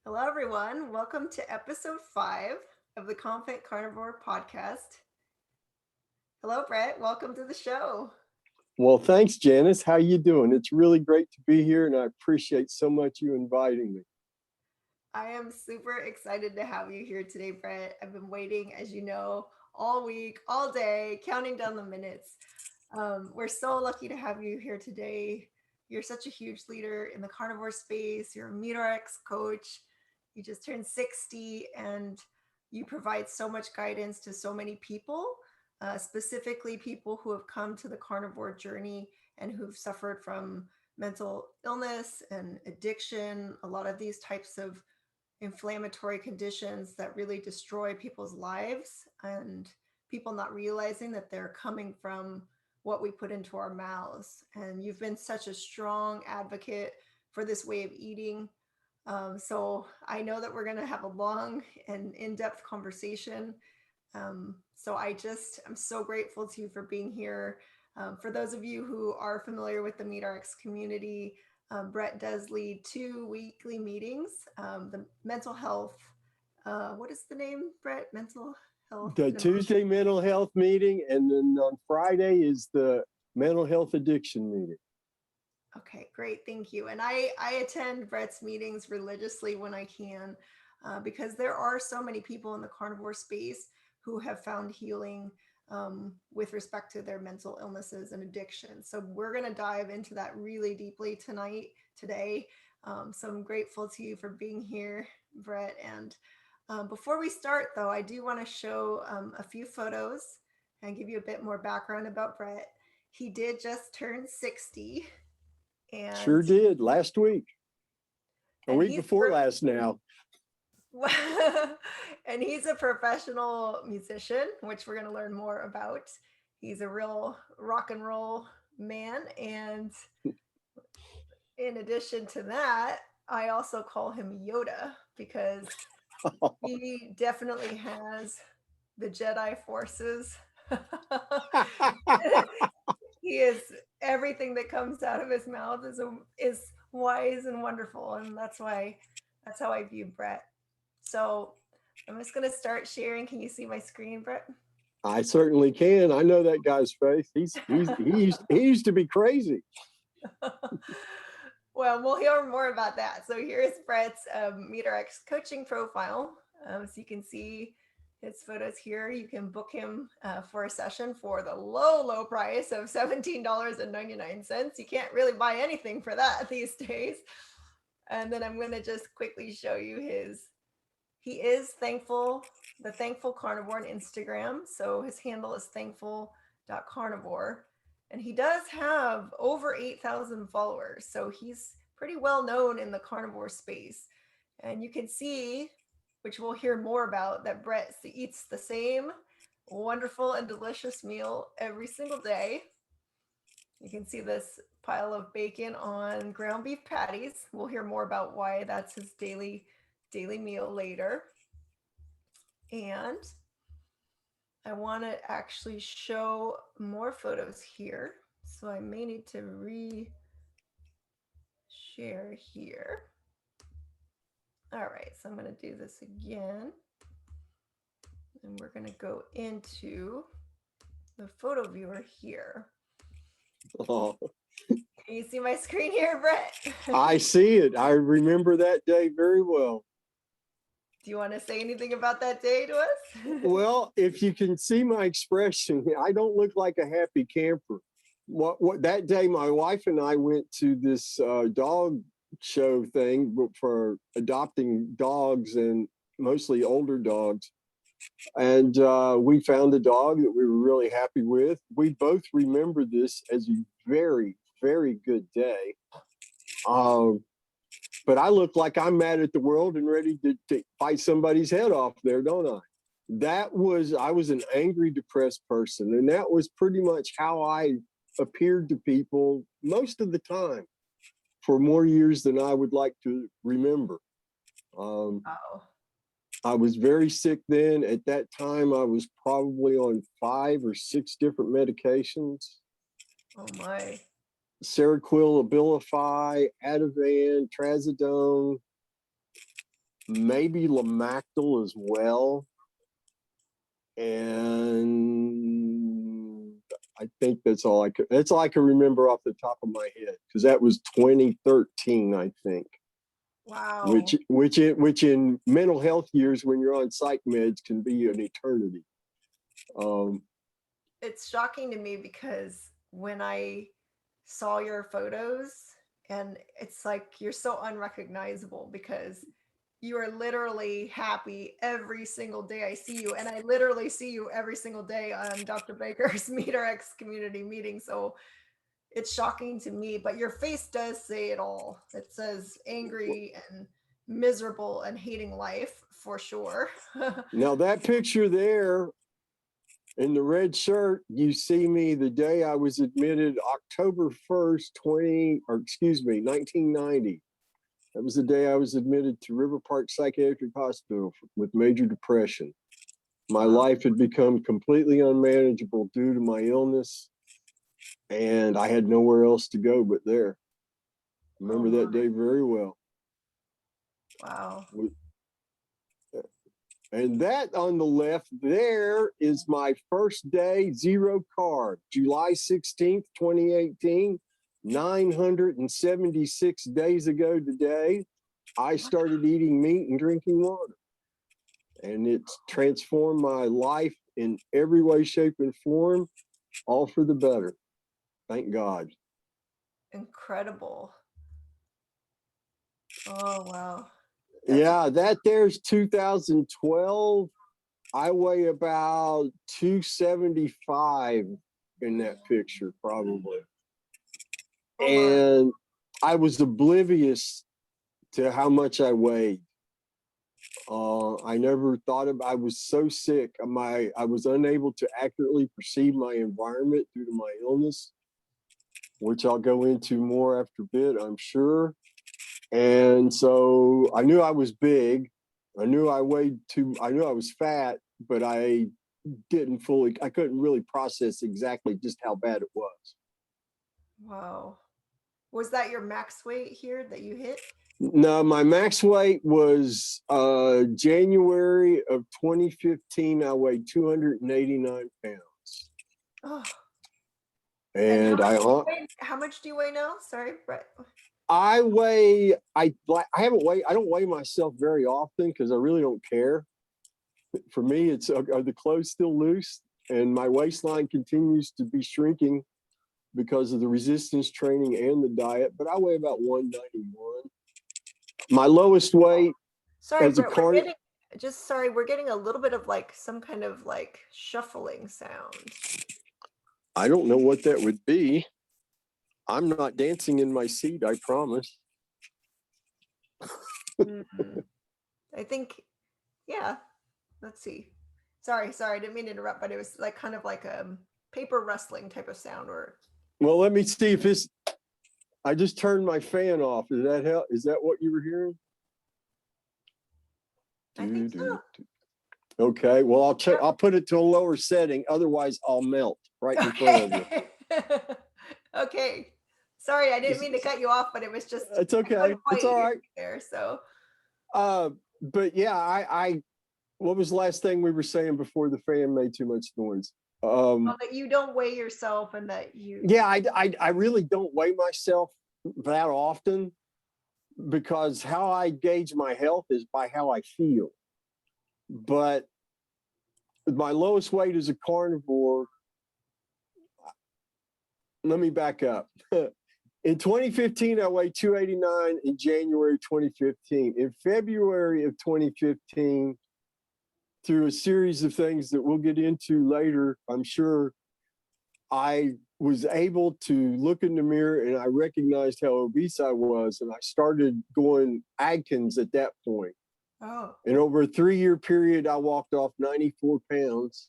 Hello, everyone. Welcome to episode 5 of the Thankful Carnivore podcast. Hello, Brett. Welcome to the show. Well, thanks, Janice. How you doing? It's really great to be here, and I appreciate so much you inviting me. I am super excited to have you here today, Brett. I've been waiting, as you know, all week, all day, counting down the minutes. We're so lucky to have you here today. You're such a huge leader in the carnivore space. You're a MeatRx coach. You just turned 60 and you provide so much guidance to so many people, specifically people who have come to the carnivore journey and who've suffered from mental illness and addiction, a lot of these types of inflammatory conditions that really destroy people's lives, and people not realizing that they're coming from what we put into our mouths. And you've been such a strong advocate for this way of eating. So I know that we're going to have a long and in-depth conversation. I'm so grateful to you for being here. For those of you who are familiar with the MeatRx community, Brett does lead 2 weekly meetings. The mental health, what is the name, Brett? Mental health. The Tuesday mental health meeting, and then on Friday is the mental health addiction meeting. Okay, great. Thank you. And I attend Brett's meetings religiously when I can, because there are so many people in the carnivore space who have found healing with respect to their mental illnesses and addiction. So we're going to dive into that really deeply today. So I'm grateful to you for being here, Brett. And before we start, though, I do want to show a few photos and give you a bit more background about Brett. He did just turn 60. And sure did last week, a week before last now. And he's a professional musician, which we're going to learn more about. He's a real rock and roll man. And in addition to that, I also call him Yoda because he definitely has the Jedi forces. He is, everything that comes out of his mouth is wise and wonderful. And that's how I view Brett. So I'm just going to start sharing. Can you see my screen, Brett? I certainly can. I know that guy's face. He used to be crazy. Well, we'll hear more about that. So here's Brett's MeatRx coaching profile. So you can see his photos here. You can book him for a session for the low price of $17.99. You can't really buy anything for that these days. And then I'm going to just quickly show you he is the Thankful Carnivore on Instagram. So his handle is thankful.carnivore. And he does have over 8,000 followers. So he's pretty well known in the carnivore space. And you can see, which we'll hear more about, that Brett eats the same wonderful and delicious meal every single day. You can see this pile of bacon on ground beef patties. We'll hear more about why that's his daily meal later. And I want to actually show more photos here. So I may need to re-share here. All right, so I'm going to do this again. And we're going to go into the photo viewer here. Oh. Can you see my screen here, Brett? I see it. I remember that day very well. Do you want to say anything about that day to us? Well, if you can see my expression, I don't look like a happy camper. What that day, my wife and I went to this dog show thing for adopting dogs, and mostly older dogs. And we found a dog that we were really happy with. We both remember this as a very, very good day. But I look like I'm mad at the world and ready to fight somebody's head off there, don't I? I was an angry, depressed person. And that was pretty much how I appeared to people most of the time for more years than I would like to remember. I was very sick then. At that time, I was probably on 5 or 6 different medications. Oh my. Seroquel, Abilify, Ativan, Trazodone. maybe Lamactal as well. And I think that's all I can remember off the top of my head, because that was 2013, I think. Wow. Which in mental health years, when you're on psych meds, can be an eternity. It's shocking to me because when I saw your photos, and it's like you're so unrecognizable because you are literally happy every single day I see you. And I literally see you every single day on Dr. Baker's MeatRx community meeting. So it's shocking to me, but your face does say it all. It says angry and miserable and hating life for sure. Now that picture there in the red shirt, you see me the day I was admitted, October 1st, 1990. That was the day I was admitted to River Park Psychiatric Hospital with major depression. My life had become completely unmanageable due to my illness, and I had nowhere else to go but there. Remember that day very well. Wow. And that on the left there is my first day, 0 carb, July 16th, 2018, 976 days ago today. I started eating meat and drinking water. And it's transformed my life in every way, shape, and form, all for the better. Thank God. Incredible. Oh, wow. Yeah, that there's 2012. I weigh about 275 in that picture, probably. And I was oblivious to how much I weighed. I never thought I was so sick. I was unable to accurately perceive my environment due to my illness, which I'll go into more after a bit, I'm sure. And so I knew I was big. I knew I was fat, but I couldn't really process exactly just how bad it was. Wow. Was that your max weight here that you hit? No, my max weight was January of 2015. I weighed 289 pounds. Oh. And how much do you weigh now? Sorry, Brett. I don't weigh myself very often because I really don't care. For me, it's are the clothes still loose? And my waistline continues to be shrinking because of the resistance training and the diet, but I weigh about 191. My lowest weight. Sorry, Brett, we're getting a little bit of like some kind of like shuffling sound. I don't know what that would be. I'm not dancing in my seat, I promise. I think, yeah. Let's see. Sorry, I didn't mean to interrupt, but it was like kind of like a paper rustling type of sound. Well, let me see if this. I just turned my fan off. Is that what you were hearing? I think so. Okay. Well, I'll put it to a lower setting. Otherwise, I'll melt right in front of you. Okay. Sorry, I didn't mean to cut you off, but it was just. It's okay. It's all right. There, so. But yeah, what was the last thing we were saying before the fan made too much noise? That you don't weigh yourself and that you. Yeah, I really don't weigh myself that often, because how I gauge my health is by how I feel. But my lowest weight as a carnivore, let me back up. In 2015, I weighed 289 in January 2015. In February of 2015, through a series of things that we'll get into later, I'm sure, I was able to look in the mirror and I recognized how obese I was, and I started going Atkins at that point. Oh. And over a 3-year period, I walked off 94 pounds,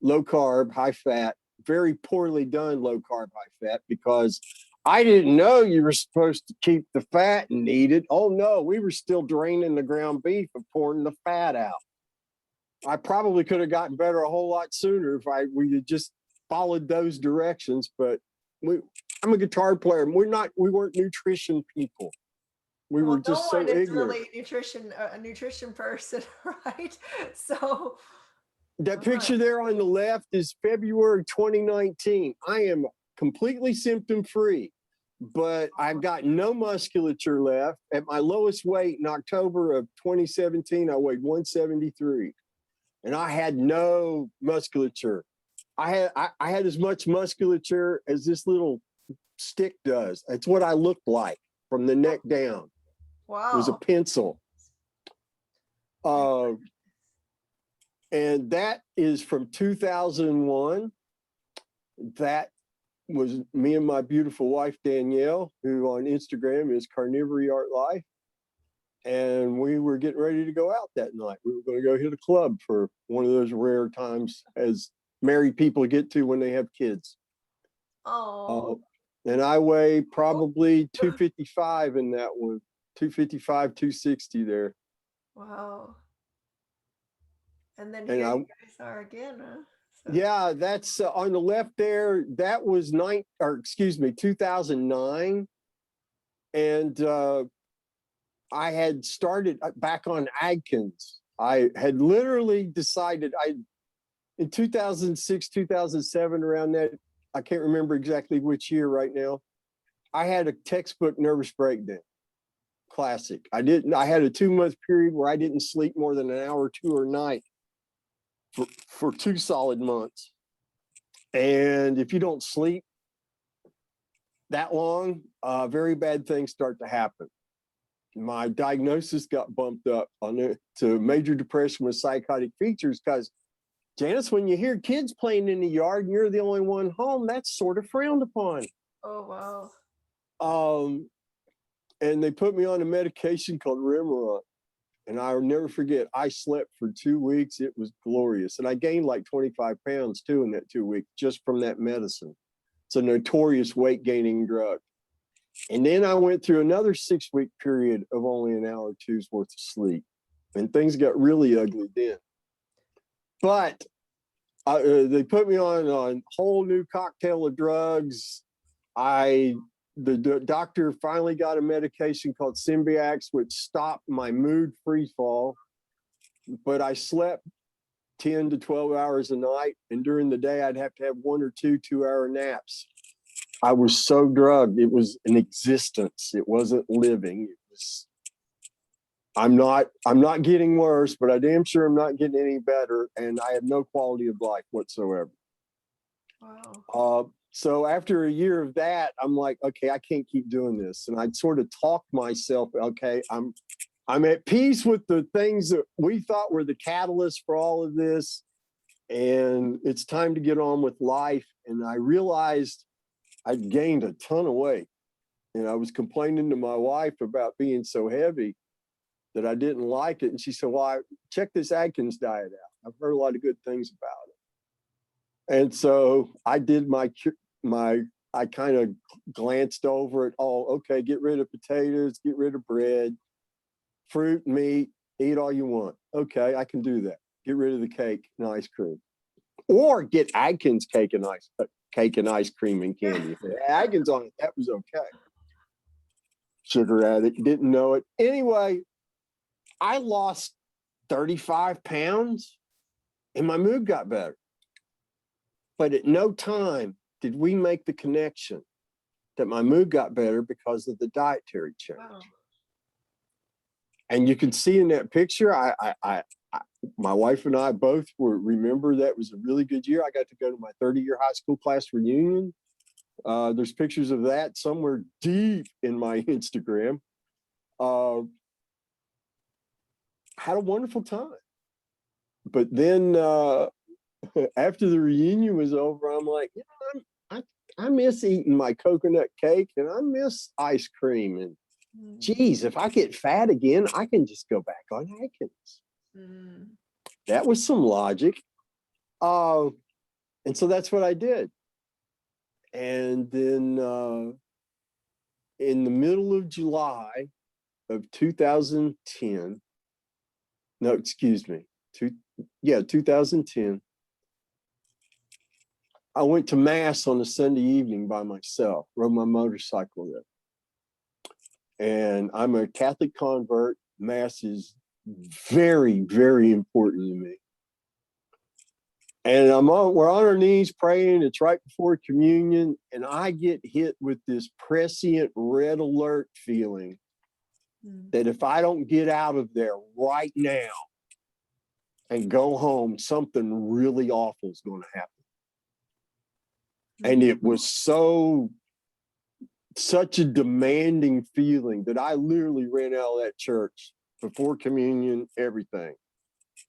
low carb, high fat, very poorly done low carb, high fat, because I didn't know you were supposed to keep the fat and eat it. Oh no, we were still draining the ground beef and pouring the fat out. I probably could have gotten better a whole lot sooner if we had just followed those directions. But I'm a guitar player. We weren't nutrition people. We Well, were no just one so is ignorant. really a nutrition person, right? So, That uh, picture there on the left is February 2019. I am completely symptom free, but I've got no musculature left. At my lowest weight in October of 2017, I weighed 173, and I had no musculature. I had as much musculature as this little stick does. That's what I looked like from the neck down. It was a wow. pencil. And that is from 2001. That was me and my beautiful wife, Danielle, who on Instagram is Carnivore Art Life. And we were getting ready to go out that night. We were going to go hit a club for one of those rare times as married people get to when they have kids. Oh. And I weigh probably 255 in that one, 255, 260 there. Wow. And then And here you guys are again, huh? So. Yeah, that's on the left there. That was 2009. And I had started back on Adkins. I had literally decided in 2006, 2007, around that, I can't remember exactly which year right now. I had a textbook nervous breakdown. Classic. I had a 2-month period where I didn't sleep more than an hour or two a night for 2 solid months. And if you don't sleep that long, very bad things start to happen. My diagnosis got bumped up to major depression with psychotic features because, Janice, when you hear kids playing in the yard and you're the only one home, that's sort of frowned upon. Oh, wow. And they put me on a medication called Remeron. And I'll never forget, I slept for 2 weeks. It was glorious. And I gained like 25 pounds too in that 2 weeks just from that medicine. It's a notorious weight gaining drug. And then I went through another 6-week period of only an hour or two's worth of sleep. And things got really ugly then. But they put me on a whole new cocktail of drugs. The doctor finally got a medication called Symbiax, which stopped my mood free fall. But I slept 10 to 12 hours a night. And during the day, I'd have to have 1 or 2 2-hour naps. I was so drugged. It was an existence. It wasn't living. It was, I'm not getting worse, but I damn sure I'm not getting any better. And I have no quality of life whatsoever. Wow. So after a year of that, I'm like, okay, I can't keep doing this. And I'd sort of talk myself, okay, I'm at peace with the things that we thought were the catalyst for all of this. And it's time to get on with life. And I realized I'd gained a ton of weight. And I was complaining to my wife about being so heavy that I didn't like it. And she said, well, check this Atkins diet out. I've heard a lot of good things about it. And so I did I kind of glanced over it all. Okay, get rid of potatoes, get rid of bread, fruit, meat, eat all you want. Okay, I can do that. Get rid of the cake and ice cream. Or get Atkins cake and ice cream and candy. Atkins on it, that was okay. Sugar addict, didn't know it. Anyway, I lost 35 pounds and my mood got better. But at no time did we make the connection that my mood got better because of the dietary change. Wow. And you can see in that picture, my wife and I both remember that was a really good year. I got to go to my 30-year high school class reunion. There's pictures of that somewhere deep in my Instagram. Had a wonderful time. But then after the reunion was over, I'm like, I miss eating my coconut cake and I miss ice cream. And geez, if I get fat again, I can just go back on Atkins. That was some logic. And so that's what I did. And then in the middle of July of 2010, no, excuse me, 2010, I went to mass on a Sunday evening by myself, rode my motorcycle there. and I'm a Catholic convert. Mass is very, very important to me. And we're on our knees praying. It's right before communion, and I get hit with this prescient red alert feeling that if I don't get out of there right now and go home, something really awful is going to happen. And it was such a demanding feeling that I literally ran out of that church before communion, everything.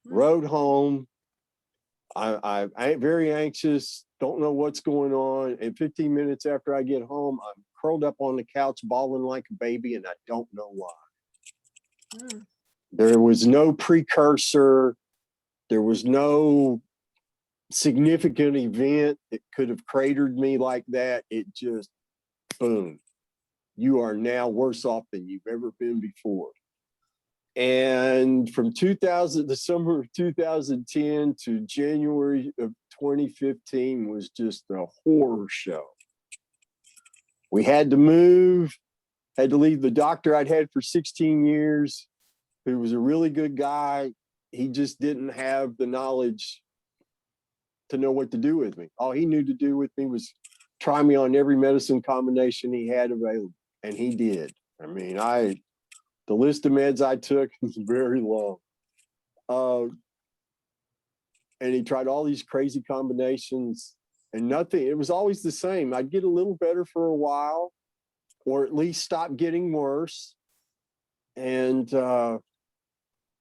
Rode home. I ain't very anxious, don't know what's going on. And 15 minutes after I get home, I'm curled up on the couch, bawling like a baby, and I don't know why. There was no precursor. There was no significant event that could have cratered me like that. It just, boom, you are now worse off than you've ever been before. And from December of 2010 to January of 2015 was just a horror show. We had to move, had to leave the doctor I'd had for 16 years, who was a really good guy. He just didn't have the knowledge to know what to do with me. All he knew to do with me was try me on every medicine combination he had available. And he did. I mean, the list of meds I took was very long. And he tried all these crazy combinations and nothing. It was always the same. I'd get a little better for a while, or at least stop getting worse. And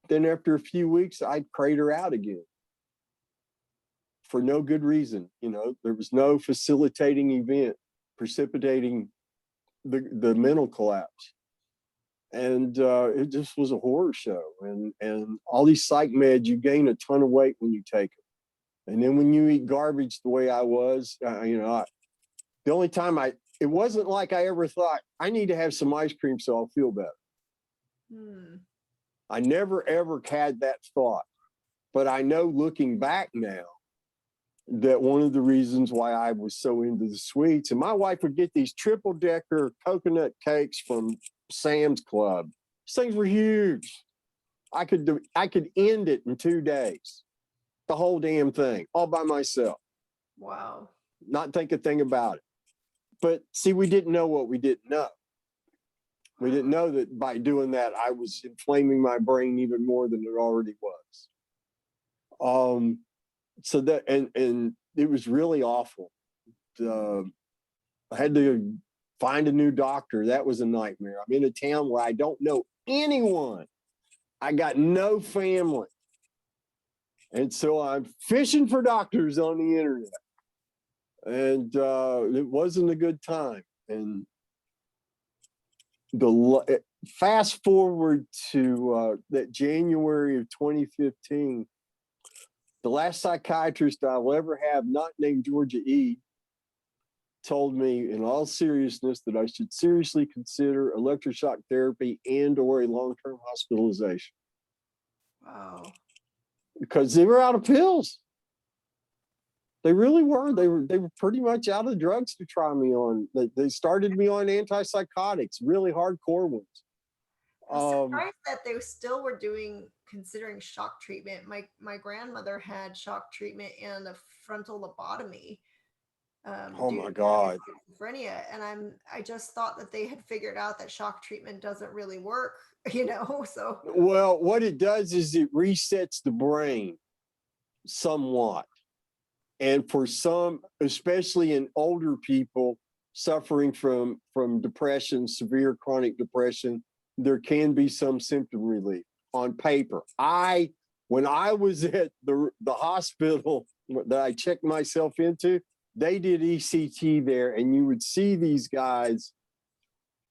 then after a few weeks, I'd crater out again for no good reason. You know, there was no facilitating event precipitating the mental collapse. And it just was a horror show. And all these psych meds, you gain a ton of weight when you take them. And then when you eat garbage the way I was, the only time it wasn't like I ever thought, I need to have some ice cream so I'll feel better. I never, ever had that thought. But I know looking back now that one of the reasons why I was so into the sweets, and my wife would get these triple-decker coconut cakes from Sam's Club. These things were huge. I could end it in 2 days, the whole damn thing, all by myself. Wow. Not think a thing about it. But see, we didn't know what we didn't know. We didn't know that by doing that, I was inflaming my brain even more than it already was. So that, and it was really awful. I had to find a new doctor. That was a nightmare. I'm in a town where I don't know anyone. I got no family. And so I'm fishing for doctors on the internet. And it wasn't a good time. And fast forward to that January of 2015, the last psychiatrist I'll ever have, not named Georgia E., told me in all seriousness that I should seriously consider electroshock therapy and/or a long-term hospitalization. Wow. Because they were out of pills. They really were. They were pretty much out of drugs to try me on. They started me on antipsychotics, really hardcore ones. I'm surprised that they still were considering shock treatment. My grandmother had shock treatment and a frontal lobotomy. Oh my God. Schizophrenia. And I just thought that they had figured out that shock treatment doesn't really work, so. Well, what it does is it resets the brain somewhat. And for some, especially in older people suffering from depression, severe chronic depression, there can be some symptom relief on paper. When I was at the hospital that I checked myself into, they did ECT there, and you would see these guys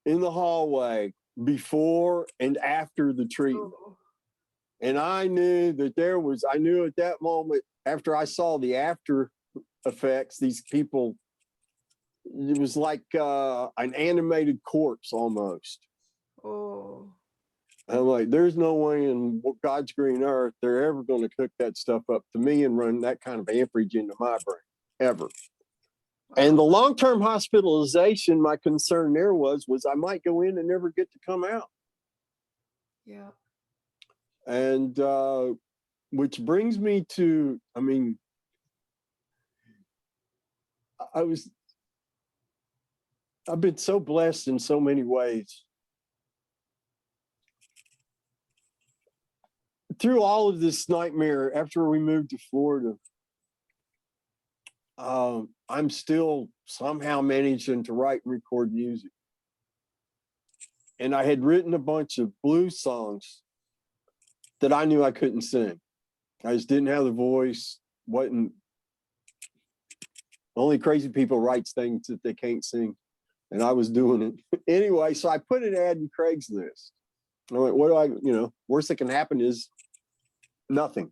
in the hallway before and after the treatment. Oh. And I knew at that moment, after I saw the after effects, these people, it was like an animated corpse almost. Oh. I'm like, there's no way in God's green earth they're ever going to cook that stuff up to me and run that kind of amperage into my brain, ever. And the long-term hospitalization, my concern there was I might go in and never get to come out. Yeah. And which brings me to, I mean, I've been so blessed in so many ways. Through all of this nightmare, after we moved to Florida, I'm still somehow managing to write and record music. And I had written a bunch of blues songs that I knew I couldn't sing. I just didn't have the voice. Only crazy people write things that they can't sing. And I was doing it. Anyway, so I put an ad in Craigslist. I went, what do worst that can happen is nothing.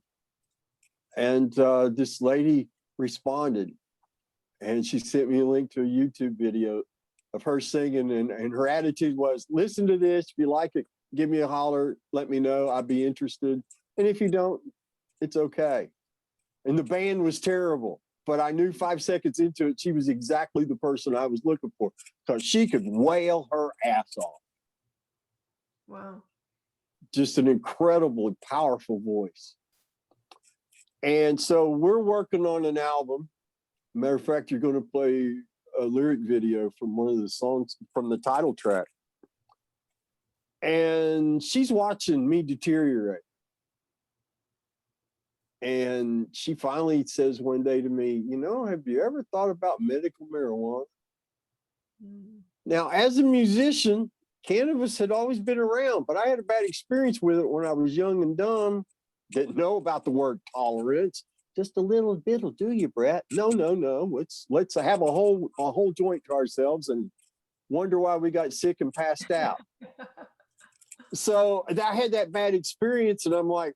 And this lady responded, and she sent me a link to a YouTube video of her singing, and her attitude was, listen to this. If you like it, give me a holler, let me know, I'd be interested. And if you don't, it's okay. And the band was terrible, but I knew 5 seconds into it, she was exactly the person I was looking for, because she could wail her ass off. Wow. Just an incredibly powerful voice. And so we're working on an album. Matter of fact, you're going to play a lyric video from one of the songs from the title track. And she's watching me deteriorate. And she finally says one day to me, have you ever thought about medical marijuana? Now, as a musician, cannabis had always been around, but I had a bad experience with it when I was young and dumb. Didn't know about the word tolerance. Just a little bit will do you, Brett. No. Let's have a whole joint to ourselves and wonder why we got sick and passed out. So I had that bad experience, and I'm like,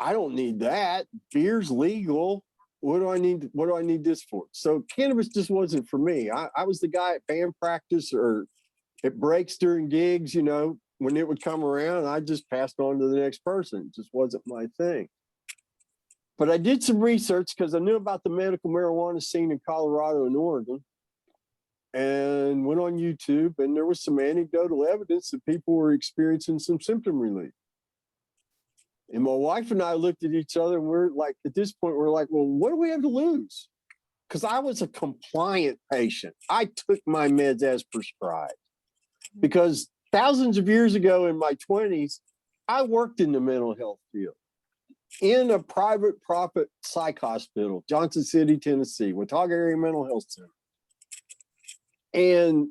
I don't need that. Beer's legal. What do I need this for? So cannabis just wasn't for me. I was the guy at band practice or at breaks during gigs, when it would come around, I just passed on to the next person. It just wasn't my thing. But I did some research because I knew about the medical marijuana scene in Colorado and Oregon, and went on YouTube, and there was some anecdotal evidence that people were experiencing some symptom relief. And my wife and I looked at each other, and we're like, at this point, we're like, well, what do we have to lose? Because I was a compliant patient. I took my meds as prescribed. Because thousands of years ago in my 20s, I worked in the mental health field in a private profit psych hospital, Johnson City, Tennessee, Watauga Area Mental Health Center. And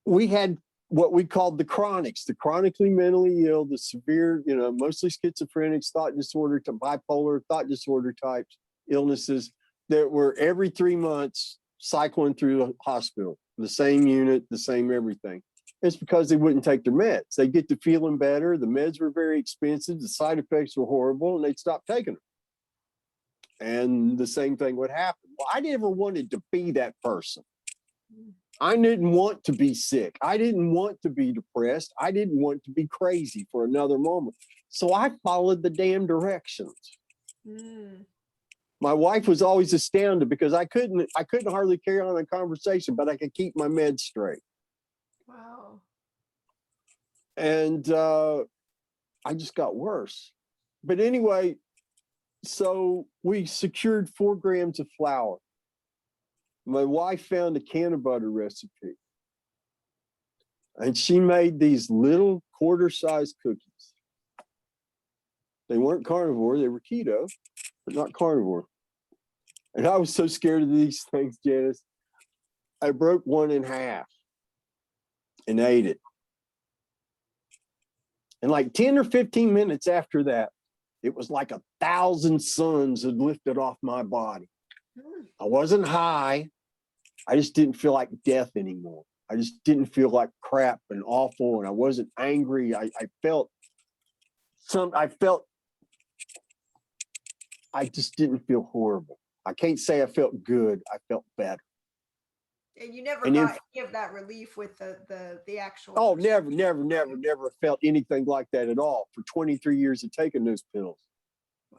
we had what we called the chronics, the chronically mentally ill, the severe, mostly schizophrenics, thought disorder, bipolar, thought disorder types, illnesses that were every 3 months cycling through the hospital, the same unit, the same everything. It's because they wouldn't take their meds. They get to feeling better. The meds were very expensive. The side effects were horrible, and they'd stop taking them. And the same thing would happen. Well, I never wanted to be that person. I didn't want to be sick. I didn't want to be depressed. I didn't want to be crazy for another moment. So I followed the damn directions. My wife was always astounded because I couldn't hardly carry on a conversation, but I could keep my meds straight. Wow. And I just got worse. But anyway, so we secured 4 grams of flour. My wife found a can of butter recipe. And she made these little quarter-sized cookies. They weren't carnivore, they were keto, but not carnivore. And I was so scared of these things, Janice. I broke one in half and ate it. And like 10 or 15 minutes after that, it was like 1,000 suns had lifted off my body. I wasn't high. I just didn't feel like death anymore. I just didn't feel like crap and awful, and I wasn't angry. I just didn't feel horrible. I can't say I felt good. I felt better. And you never got any of that relief with the actual. Oh, never felt anything like that at all for 23 years of taking those pills.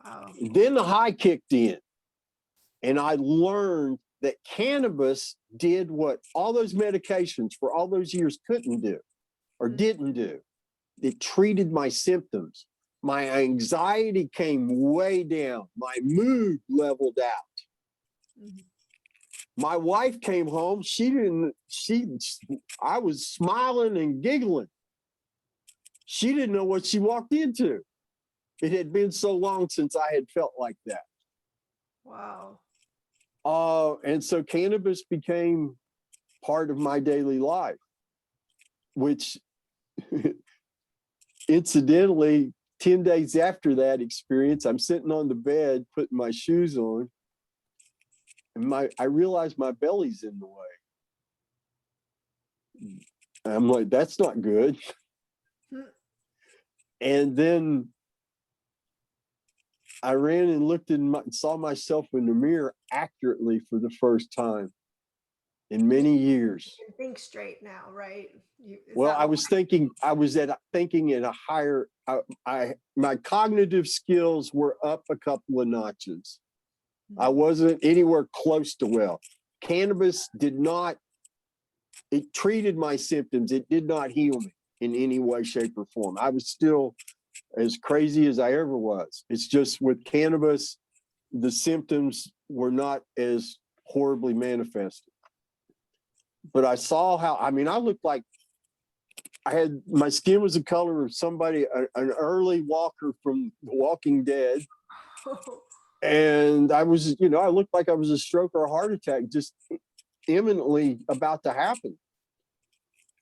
Wow. And then the high kicked in, and I learned that cannabis did what all those medications for all those years couldn't do or didn't do. It treated my symptoms. My anxiety came way down. My mood leveled out. My wife came home. I was smiling and giggling. She didn't know what she walked into. It had been so long since I had felt like that. Wow. And so cannabis became part of my daily life, which incidentally, 10 days after that experience, I'm sitting on the bed, putting my shoes on, and I realize my belly's in the way. And I'm like, that's not good. And then I ran and looked and saw myself in the mirror accurately for the first time in many years. You can think straight now, right? Well, I was thinking at a higher, my cognitive skills were up a couple of notches. I wasn't anywhere close to well. Cannabis it treated my symptoms. It did not heal me in any way, shape, or form. I was still as crazy as I ever was. It's just with cannabis, the symptoms were not as horribly manifested. But I saw I looked like my skin was the color of somebody, an early walker from The Walking Dead. And I was, I looked like I was a stroke or a heart attack just imminently about to happen.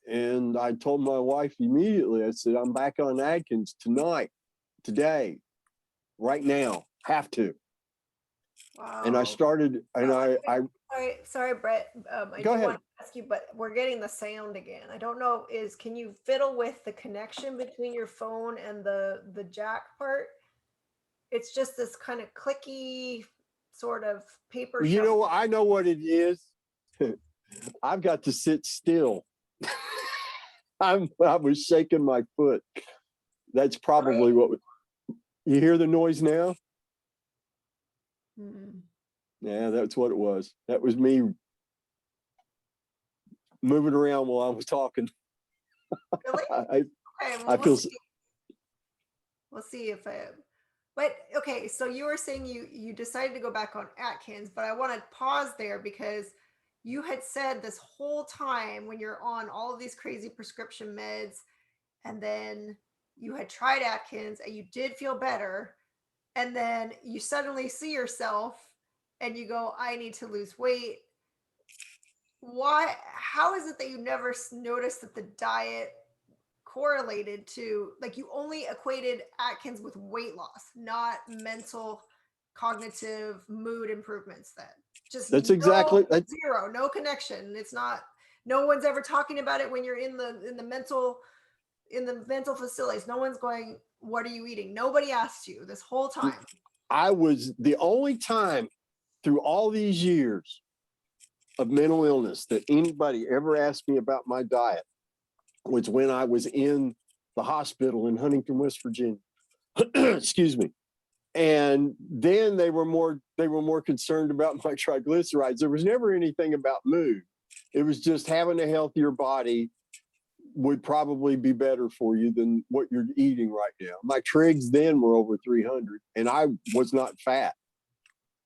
And I told my wife immediately, I said, I'm back on Atkins today, right now, have to. Wow. And I started, and Sorry, Brett. I go do ahead. want to ask you, but we're getting the sound again. I don't know, can you fiddle with the connection between your phone and the jack part? It's just this kind of clicky sort of paper. You know, I know what it is. I've got to sit still. I was shaking my foot. That's probably what you hear the noise now? Yeah, that's what it was. That was me moving around while I was talking. Really? We'll see if but okay, so you were saying you decided to go back on Atkins, but I want to pause there because you had said this whole time when you're on all of these crazy prescription meds, and then you had tried Atkins and you did feel better, and then you suddenly see yourself and you go, I need to lose weight. Why? How is it that you never noticed that the diet correlated to, like, you only equated Atkins with weight loss, not mental, cognitive, mood improvements? Then that's exactly zero, no connection. It's not, no one's ever talking about it when you're in the mental facilities. No one's going, what are you eating? Nobody asked you this whole time. I was the only time through all these years of mental illness that anybody ever asked me about my diet was when I was in the hospital in Huntington, West Virginia. Excuse me. And then they were more concerned about my triglycerides. There was never anything about mood. It was just having a healthier body would probably be better for you than what you're eating right now. My trigs then were over 300, and I was not fat.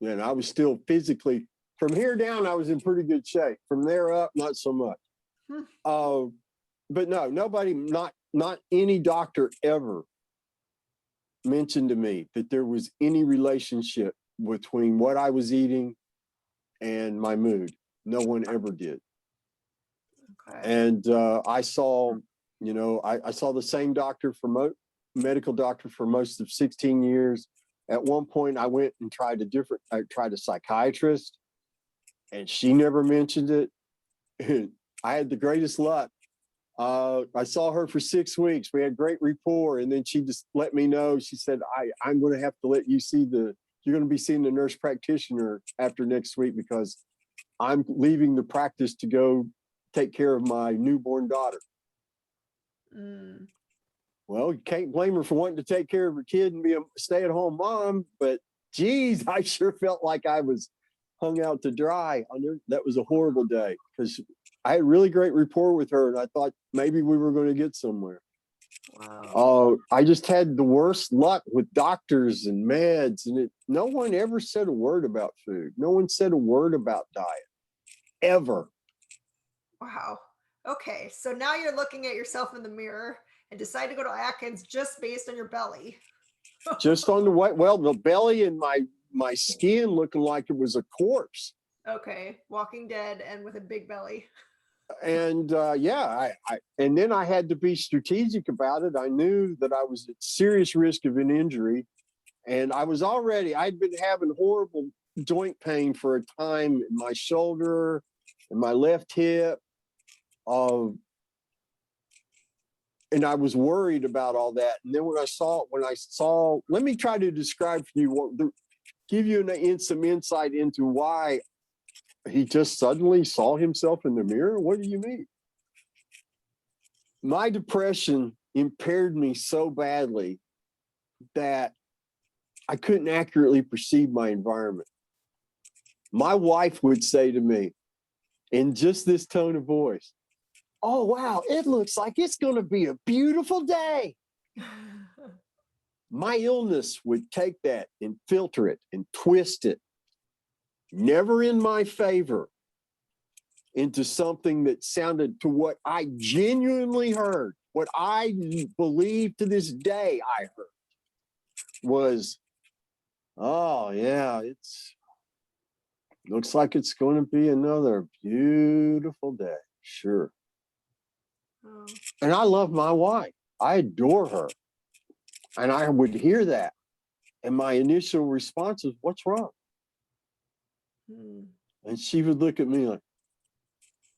And I was still physically, from here down, I was in pretty good shape. From there up, not so much. But no, nobody, not any doctor ever mentioned to me that there was any relationship between what I was eating and my mood. No one ever did. Okay. And I saw, I saw the same doctor medical doctor for most of 16 years. At one point, I went and tried a psychiatrist, and she never mentioned it. I had the greatest luck. I saw her for 6 weeks. We had great rapport. And then she just let me know. She said, I'm going to have to let you you're going to be seeing the nurse practitioner after next week because I'm leaving the practice to go take care of my newborn daughter. Well, you can't blame her for wanting to take care of her kid and be a stay-at-home mom, but geez, I sure felt like I was hung out to dry. That was a horrible day because I had really great rapport with her, and I thought maybe we were going to get somewhere. Wow. I just had the worst luck with doctors and meds, and no one ever said a word about food. No one said a word about diet, ever. Wow. Okay. So now you're looking at yourself in the mirror and decide to go to Atkins just based on your belly. Just on the way, well, the belly and my skin looking like it was a corpse. Okay. Walking Dead and with a big belly. And and then I had to be strategic about it. I knew that I was at serious risk of an injury, and I'd been having horrible joint pain for a time in my shoulder and my left hip. And I was worried about all that. And then when I saw, let me try to describe for you give you some insight into why he just suddenly saw himself in the mirror. What do you mean? My depression impaired me so badly that I couldn't accurately perceive my environment. My wife would say to me in just this tone of voice, "Oh, wow, it looks like it's going to be a beautiful day." My illness would take that and filter it and twist it, never in my favor, into something that sounded to what I genuinely heard, what I believe to this day I heard was, "Oh yeah, looks like it's going to be another beautiful day." Sure. Oh. And I love my wife. I adore her. And I would hear that. And my initial response is, "What's wrong?" And she would look at me like,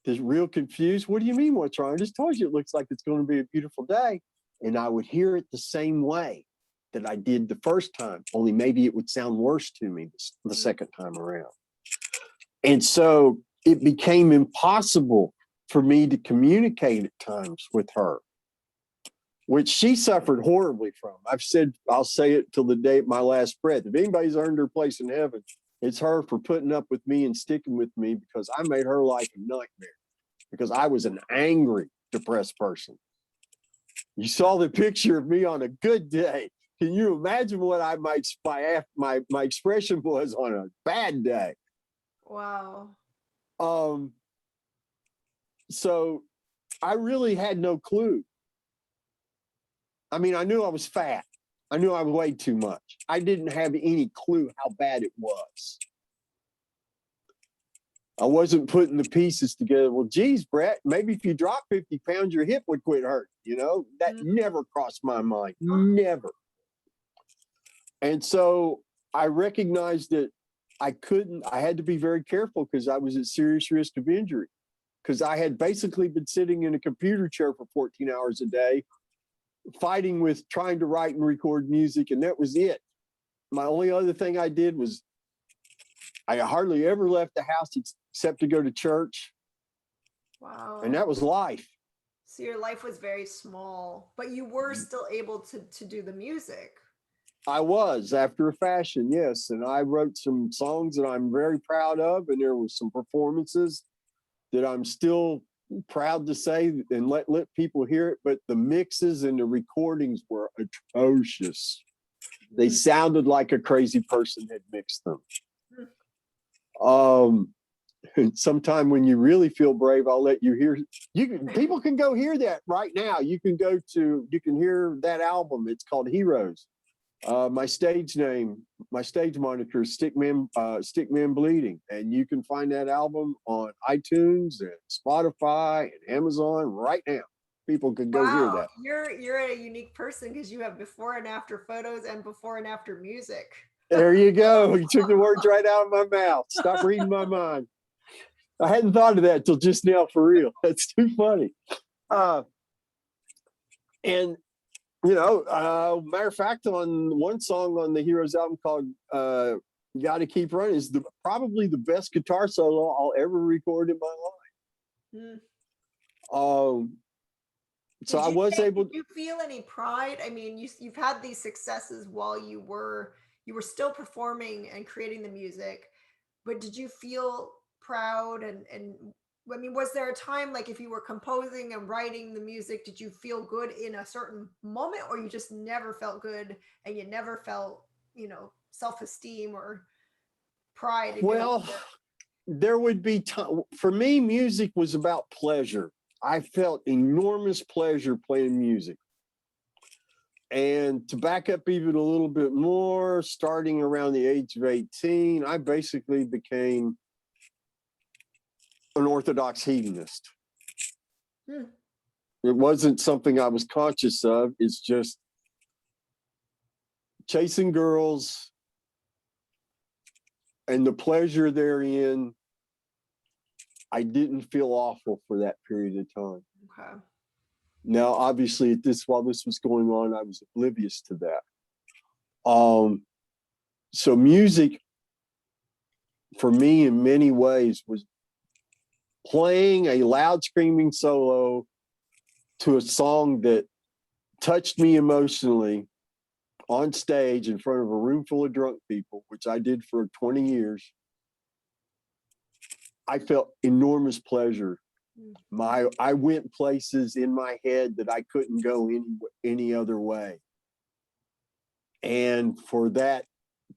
just real confused. "What do you mean, what's wrong? I just told you it looks like it's going to be a beautiful day." And I would hear it the same way that I did the first time, only maybe it would sound worse to me the second time around. And so it became impossible for me to communicate at times with her, which she suffered horribly from. I'll say it till the day of my last breath. If anybody's earned her place in heaven, it's her for putting up with me and sticking with me, because I made her life a nightmare, because I was an angry, depressed person. You saw the picture of me on a good day. Can you imagine what my expression was on a bad day? Wow. So I really had no clue. I mean, I knew I was fat. I knew I weighed too much. I didn't have any clue how bad it was. I wasn't putting the pieces together. Well, geez, Brett, maybe if you drop 50 pounds, your hip would quit hurting. That never crossed my mind. Never. And so I recognized that I had to be very careful, because I was at serious risk of injury, because I had basically been sitting in a computer chair for 14 hours a day, fighting with trying to write and record music, and that was it. My only other thing I did was I hardly ever left the house except to go to church. Wow. And that was life. So your life was very small, but you were still able to do the music. I was, after a fashion, yes. And I wrote some songs that I'm very proud of, and there were some performances that I'm still proud to say and let people hear it. But the mixes and the recordings were atrocious. They sounded like a crazy person had mixed them. Sometime when you really feel brave, I'll let you hear. People can go hear that right now. You can hear that album. It's called Heroes. My stage moniker is Stickman Bleeding, and you can find that album on iTunes and Spotify and Amazon right now. People can go hear that. You're a unique person, because you have before and after photos and before and after music. There you go. You took the words right out of my mouth. Stop reading my mind. I hadn't thought of that till just now, for real. That's too funny. Matter of fact, on one song on the Heroes album called "Gotta Keep Running" is probably the best guitar solo I'll ever record in my life. So I was able. Did you feel any pride? I mean, you've had these successes while you were still performing and creating the music. but did you feel proud and I mean, was there a time like if you were composing and writing the music, did you feel good in a certain moment, or you just never felt good and you never felt, self-esteem or pride in doing Well, it? there would be time for me. Music was about pleasure. I felt enormous pleasure playing music. And to back up even a little bit more, starting around the age of 18, I basically became an Orthodox hedonist. Hmm. It wasn't something I was conscious of. It's just chasing girls and the pleasure therein. I didn't feel awful for that period of time. Okay. Now, obviously, while this was going on, I was oblivious to that. So music, for me, in many ways, was playing a loud screaming solo to a song that touched me emotionally on stage in front of a room full of drunk people, which I did for 20 years. I felt enormous pleasure. I went places in my head that I couldn't go any other way. And for that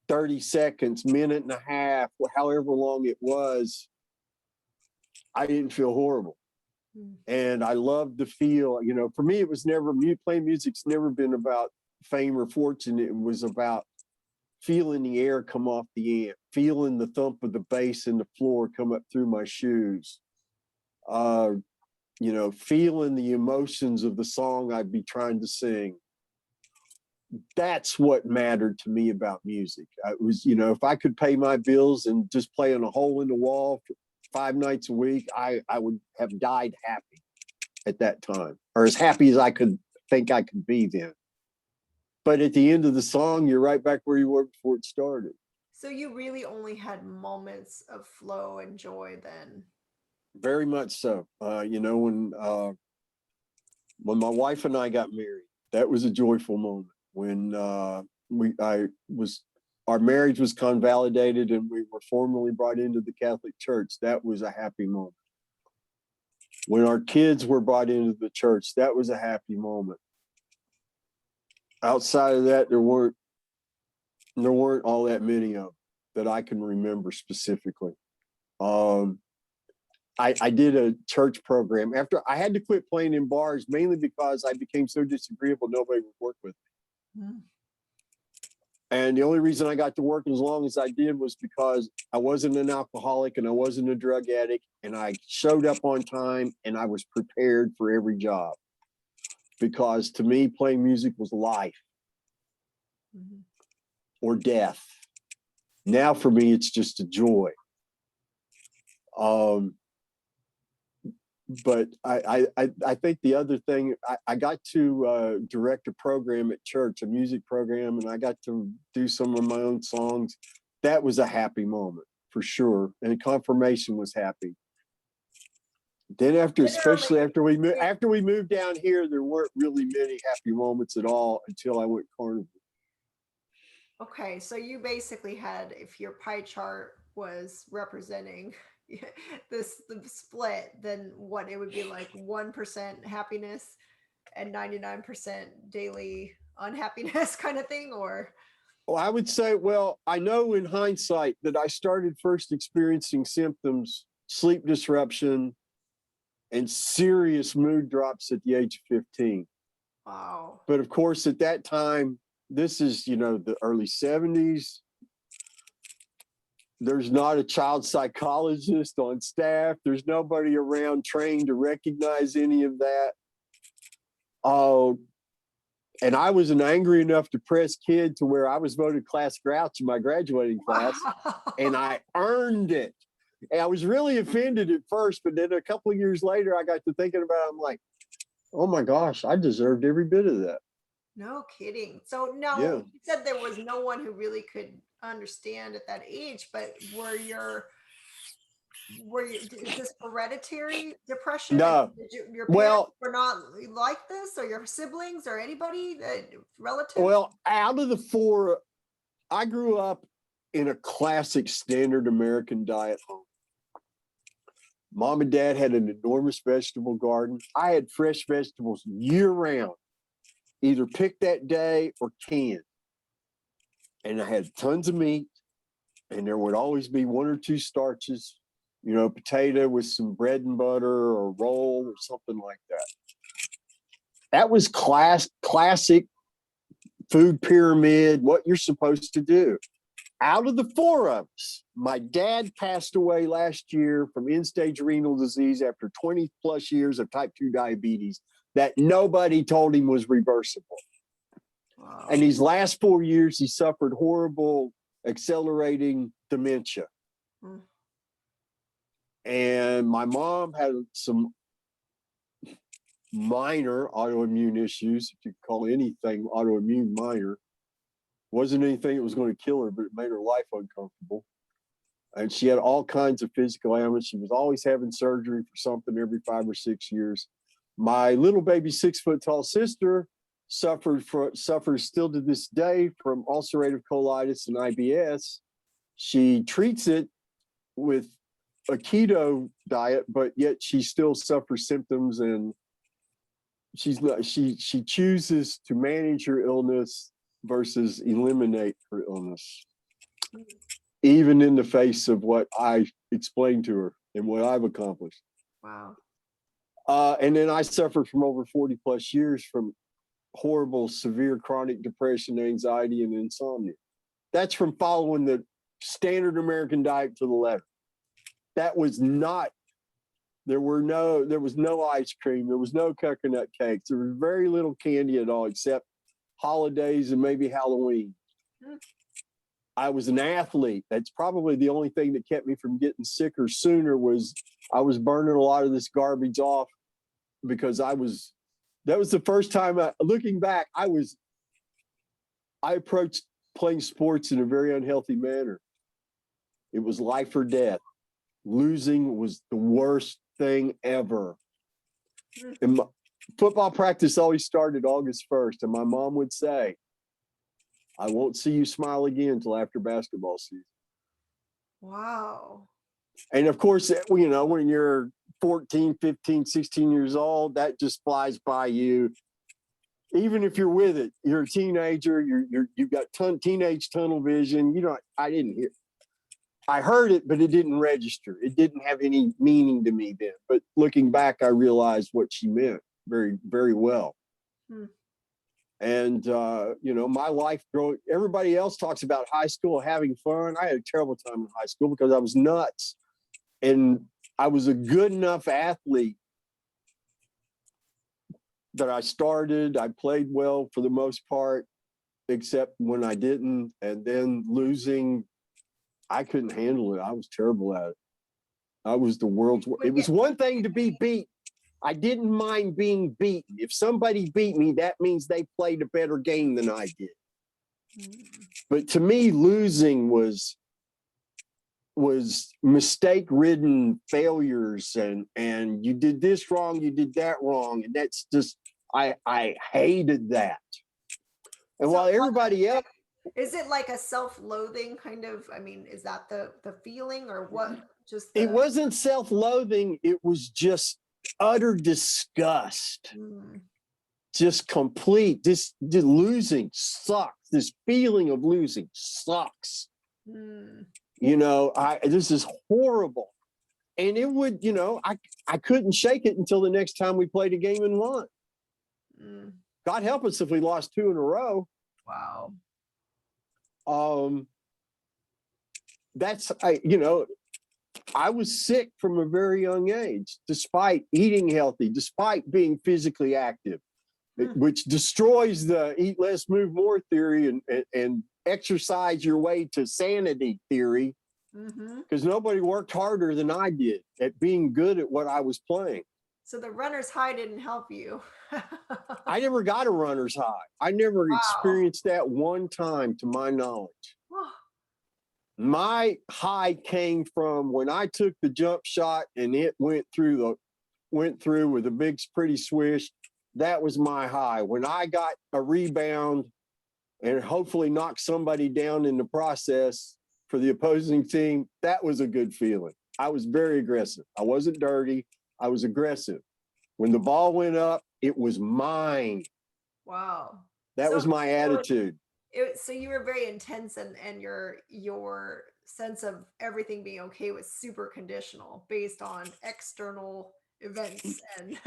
30 seconds, minute and a half, however long it was, I didn't feel horrible. And I loved the feel, for me, it was never, playing music's never been about fame or fortune. It was about feeling the air come off the amp, feeling the thump of the bass in the floor come up through my shoes, feeling the emotions of the song I'd be trying to sing. That's what mattered to me about music. It was, if I could pay my bills and just play on a hole in the wall for 5 nights a week, I would have died happy at that time, or as happy as I could think I could be then. But at the end of the song, you're right back where you were before it started. So you really only had moments of flow and joy then? Very much so. When my wife and I got married, that was a joyful moment. When our marriage was convalidated and we were formally brought into the Catholic Church, that was a happy moment. When our kids were brought into the church, that was a happy moment. Outside of that, there weren't all that many of them that I can remember specifically. I did a church program after I had to quit playing in bars, mainly because I became so disagreeable, nobody would work with me. Mm. And the only reason I got to work as long as I did was because I wasn't an alcoholic and I wasn't a drug addict, and I showed up on time and I was prepared for every job. Because to me, playing music was life or death. Now for me, it's just a joy. But I think the other thing, I got to direct a program at church, a music program, and I got to do some of my own songs. That was a happy moment for sure, and confirmation was happy. Then especially after we moved down here, there weren't really many happy moments at all until I went carnivore. Okay, so you basically had, if your pie chart was representing the split, then what it would be like 1% happiness and 99% daily unhappiness kind of thing, or? Well, I would say, I know in hindsight that I started first experiencing symptoms, sleep disruption, and serious mood drops at the age of 15. Wow. But of course, at that time, this is, the early 70s. There's not a child psychologist on staff. There's nobody around trained to recognize any of that. And I was an angry enough, depressed kid to where I was voted class grouch in my graduating class, and I earned it. And I was really offended at first, but then a couple of years later, I got to thinking about it. I'm like, oh my gosh, I deserved every bit of that. No kidding. So now you said there was no one who really could understand at that age, but is this hereditary depression? No. Your parents were not like this, or your siblings or anybody, relatives? Well, out of the 4, I grew up in a classic standard American diet home. Mom and dad had an enormous vegetable garden. I had fresh vegetables year round, either picked that day or canned. And I had tons of meat, and there would always be one or two starches, you know, potato with some bread and butter or roll or something like that. That was classic food pyramid, what you're supposed to do. Out of the four of us, my dad passed away last year from end-stage renal disease after 20 plus years of type 2 diabetes that nobody told him was reversible. Wow. And these last 4 years, he suffered horrible accelerating dementia. And my mom had some minor autoimmune issues, if you call anything autoimmune minor. Wasn't anything that was going to kill her, but it made her life uncomfortable. And she had all kinds of physical ailments. She was always having surgery for something every 5 or 6 years. My little baby 6 foot tall sister suffers still to this day from ulcerative colitis and IBS. She treats it with a keto diet, but yet she still suffers symptoms, and she chooses to manage her illness versus eliminate her illness, even in the face of what I explained to her and what I've accomplished. Wow. And then I suffered from over 40 plus years from horrible, severe chronic depression, anxiety, and insomnia. That's from following the standard American diet to the letter. That was not, there was no ice cream. There was no coconut cakes. There was very little candy at all, except holidays and maybe Halloween. I was an athlete. That's probably the only thing that kept me from getting sicker sooner, was I was burning a lot of this garbage off, because that was the first time, looking back, I approached playing sports in a very unhealthy manner. It was life or death. Losing was the worst thing ever. And football practice always started August 1st, and my mom would say, I won't see you smile again until after basketball season. Wow. And of course, you know, when you're 14, 15, 16 years old, that just flies by you. Even if you're with it, you're a teenager, you've got teenage tunnel vision. You know, I heard it, but it didn't register. It didn't have any meaning to me then. But looking back, I realized what she meant very, very well. And, you know, my life growing, everybody else talks about high school, having fun. I had a terrible time in high school because I was nuts. And I was a good enough athlete that I played well for the most part, except when I didn't. And then losing, I couldn't handle it. I was terrible at it. I was the world's worst. It was one thing to be beat. I didn't mind being beaten. If somebody beat me, that means they played a better game than I did. But to me, losing was mistake-ridden failures, and you did this wrong, you did that wrong, and that's just, I hated that. And so while everybody else, is it like a self-loathing kind of, I mean, is that the feeling, or what? Just it wasn't self-loathing, it was just utter disgust. Just complete, this losing sucks. This feeling of losing sucks. You know, this is horrible. And it would, you know, I couldn't shake it until the next time we played a game and won. God help us if we lost 2 in a row. Wow. You know, I was sick from a very young age, despite eating healthy, despite being physically active, which destroys the eat less, move more theory and exercise your way to sanity theory, because nobody worked harder than I did at being good at what I was playing. So the runner's high didn't help you. I never got a runner's high. I never experienced that one time, to my knowledge. My high came from when I took the jump shot and it went through with a big pretty swish. That was my high. When I got a rebound and hopefully knocked somebody down in the process, for the opposing team, that was a good feeling. I was very aggressive. I wasn't dirty. I was aggressive. When the ball went up, it was mine. Wow. That was my attitude. So you were very intense, and your sense of everything being okay was super conditional based on external events and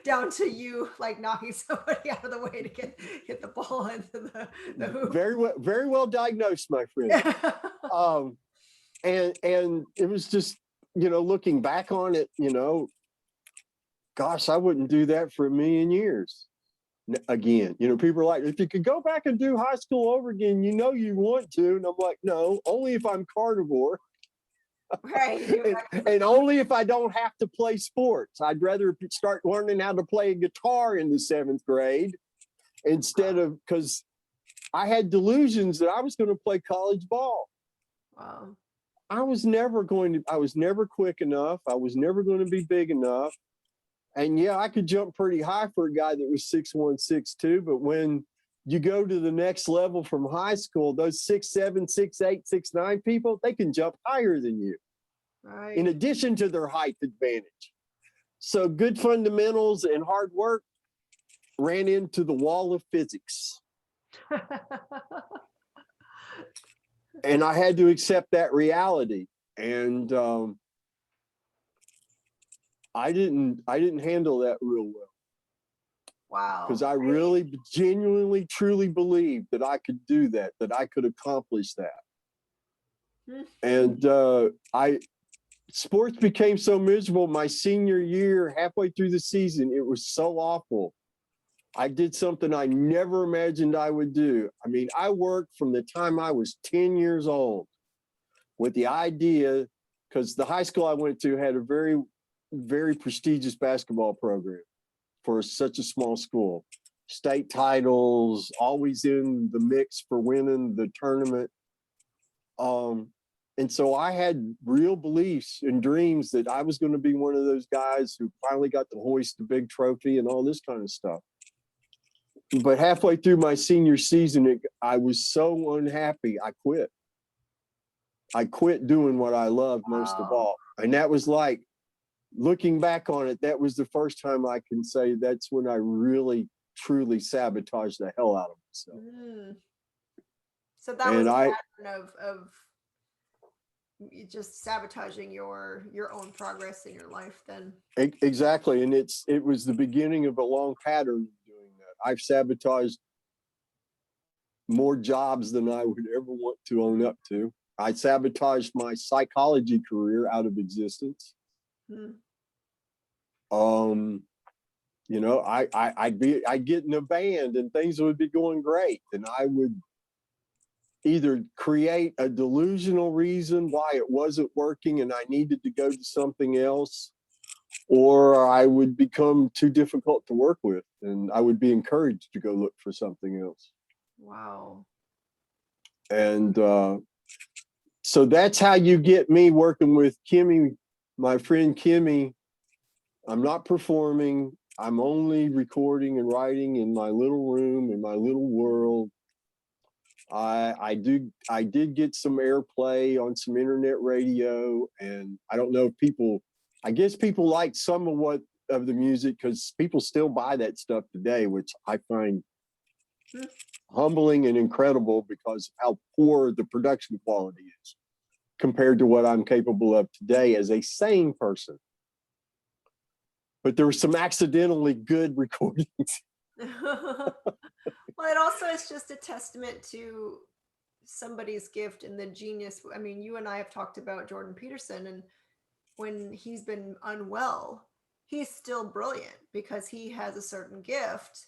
down to you like knocking somebody out of the way to hit the ball into the hoop. Very well diagnosed, my friend. And it was just, looking back on it, gosh, I wouldn't do that for a million years. Again, people are like, if you could go back and do high school over again, you want to. And I'm like, no, only if I'm carnivore. Right. and only if I don't have to play sports. I'd rather start learning how to play a guitar in the 7th grade instead of, because I had delusions that I was going to play college ball. Wow. I was never quick enough. I was never going to be big enough. And yeah, I could jump pretty high for a guy that was 6'1", 6'2", but when you go to the next level from high school, those 6'7", 6'8", 6'9" people, they can jump higher than you. Right. In addition to their height advantage. So good fundamentals and hard work ran into the wall of physics. And I had to accept that reality. And I didn't handle that real well. Wow. Because I really genuinely, truly believed that I could do that I could accomplish that. And sports became so miserable my senior year, halfway through the season. It was so awful. I did something I never imagined I would do. I mean, I worked from the time I was 10 years old with the idea, because the high school I went to had a very, very prestigious basketball program for such a small school. State titles, always in the mix for winning the tournament. And so I had real beliefs and dreams that I was going to be one of those guys who finally got to hoist the big trophy and all this kind of stuff. But halfway through my senior season, I was so unhappy, I quit. I quit doing what I loved most of all. And that was like, looking back on it, that was the first time I can say that's when I really, truly sabotaged the hell out of myself. So that was a pattern of just sabotaging your own progress in your life then. Exactly. And it was the beginning of a long pattern of doing that. I've sabotaged more jobs than I would ever want to own up to. I sabotaged my psychology career out of existence. I'd get in a band and things would be going great, and I would either create a delusional reason why it wasn't working and I needed to go to something else, or I would become too difficult to work with and I would be encouraged to go look for something else. Wow. And so that's how you get me working with Kimmy, my friend Kimmy. I'm not performing. I'm only recording and writing in my little room, in my little world. I did get some airplay on some internet radio, and I don't know if I guess people like some of the music because people still buy that stuff today, which I find humbling and incredible because of how poor the production quality is compared to what I'm capable of today as a sane person. But there were some accidentally good recordings. Well, it also is just a testament to somebody's gift and the genius. I mean, you and I have talked about Jordan Peterson, and when he's been unwell, he's still brilliant because he has a certain gift.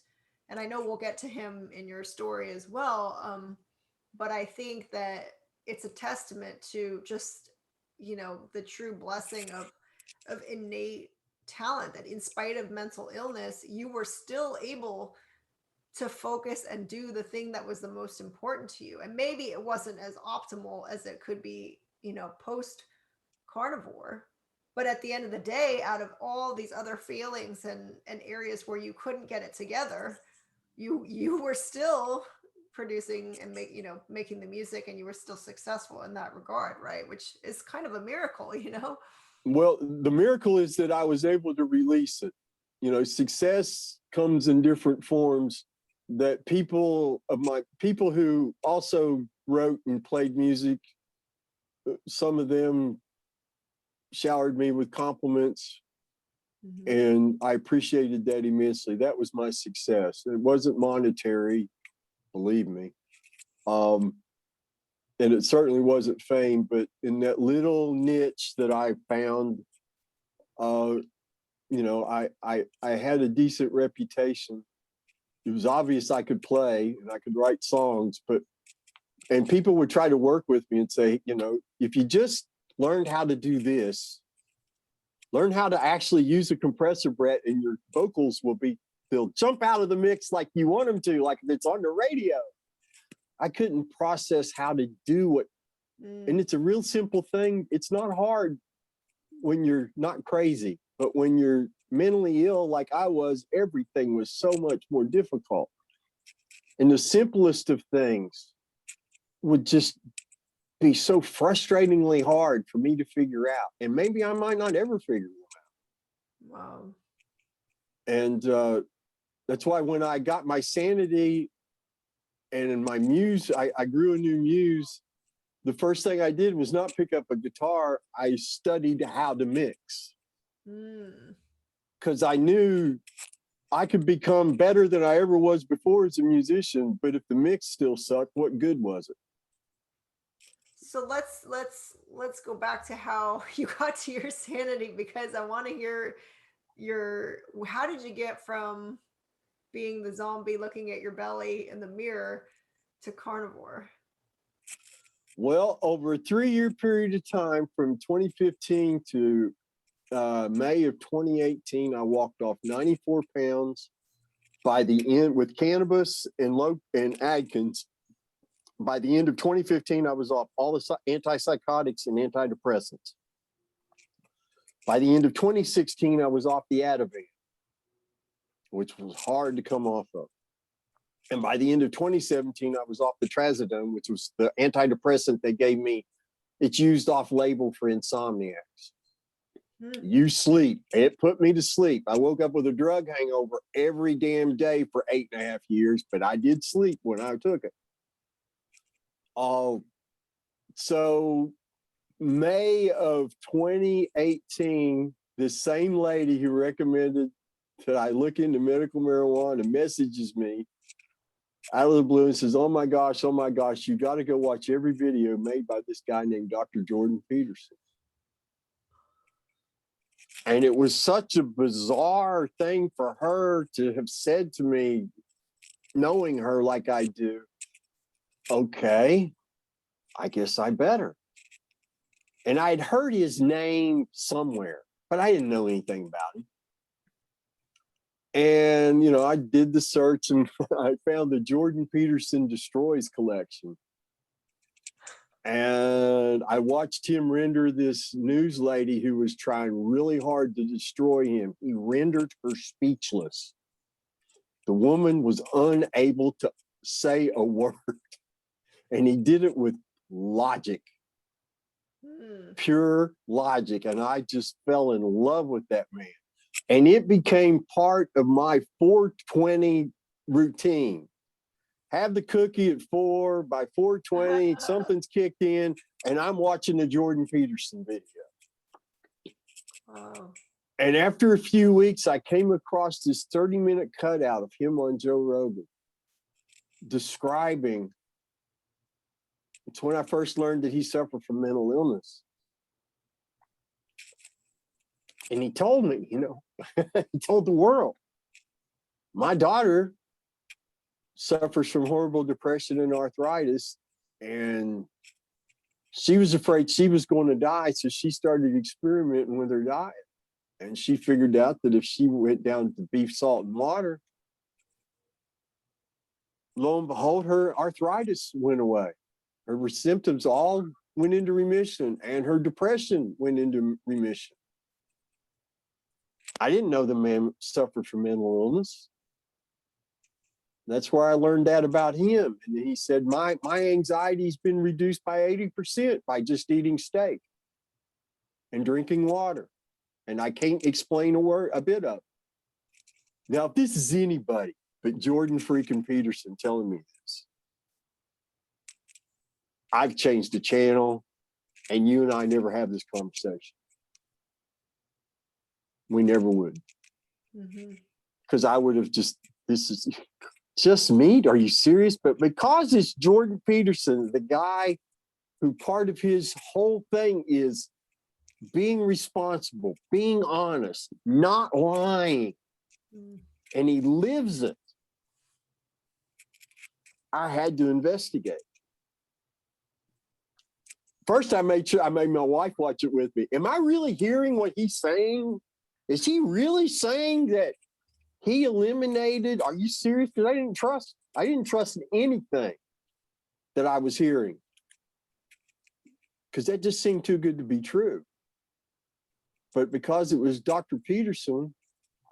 And I know we'll get to him in your story as well. But I think that it's a testament to just, the true blessing of innate talent, that in spite of mental illness, you were still able to focus and do the thing that was the most important to you. And maybe it wasn't as optimal as it could be, post carnivore, but at the end of the day, out of all these other failings and areas where you couldn't get it together, you were still producing and making the music, and you were still successful in that regard, right? Which is kind of a miracle, Well, the miracle is that I was able to release it. Success comes in different forms. That people who also wrote and played music, some of them showered me with compliments, and I appreciated that immensely. That was my success. It wasn't monetary, believe me. And it certainly wasn't fame, but in that little niche that I found, I had a decent reputation. It was obvious I could play and I could write songs, and people would try to work with me and say, if you just learned how to do this, learn how to actually use a compressor, Brett, and your vocals they'll jump out of the mix like you want them to, like if it's on the radio. I couldn't process how to do it. And it's a real simple thing. It's not hard when you're not crazy, but when you're mentally ill like I was, everything was so much more difficult. And the simplest of things would just be so frustratingly hard for me to figure out. And maybe I might not ever figure them out. Wow. And that's why when I got my sanity and in my muse, I grew a new muse. The first thing I did was not pick up a guitar. I studied how to mix. Because I knew I could become better than I ever was before as a musician, but if the mix still sucked, what good was it? So let's go back to how you got to your sanity, because I want to hear how did you get from being the zombie looking at your belly in the mirror to carnivore? Well, over a 3-year period of time, from 2015 to May of 2018, I walked off 94 pounds. By the end, with cannabis and Adkins, by the end of 2015, I was off all the antipsychotics and antidepressants. By the end of 2016, I was off the Ativan, which was hard to come off of. And by the end of 2017, I was off the trazodone, which was the antidepressant they gave me. It's used off label for insomniacs. You sleep. It put me to sleep. I woke up with a drug hangover every damn day for 8.5 years, but I did sleep when I took it. So May of 2018, this same lady who recommended that I look into medical marijuana messages me out of the blue and says, oh my gosh, you got to go watch every video made by this guy named Dr. Jordan Peterson. And it was such a bizarre thing for her to have said to me, knowing her like I do, okay, I guess I better. And I'd heard his name somewhere, but I didn't know anything about him. And, I did the search and I found the Jordan Peterson Destroys collection. And I watched him render this news lady who was trying really hard to destroy him. He rendered her speechless. The woman was unable to say a word. And he did it with logic, pure logic. And I just fell in love with that man. And it became part of my 420 routine. Have the cookie at 4, by 4:20, something's kicked in, and I'm watching the Jordan Peterson video. Wow. And after a few weeks, I came across this 30-minute cutout of him on Joe Rogan describing, it's when I first learned that he suffered from mental illness. And he told me, he told the world, my daughter suffers from horrible depression and arthritis, and she was afraid she was going to die, so she started experimenting with her diet. And she figured out that if she went down to beef, salt, and water, lo and behold, her arthritis went away. Her symptoms all went into remission, and her depression went into remission. I didn't know the man suffered from mental illness. That's where I learned that about him. And he said, my anxiety's been reduced by 80% by just eating steak and drinking water. And I can't explain a bit of it. Now, if this is anybody but Jordan freaking Peterson telling me this, I've changed the channel, and you and I never have this conversation. We never would. Because I would have this is just meat? Are you serious? But because it's Jordan Peterson, the guy who part of his whole thing is being responsible, being honest, not lying, and he lives it, I had to investigate. First, I made my wife watch it with me. Am I really hearing what he's saying? Is he really saying that he eliminated? Are you serious? Because I didn't trust anything that I was hearing. Because that just seemed too good to be true. But because it was Dr. Peterson,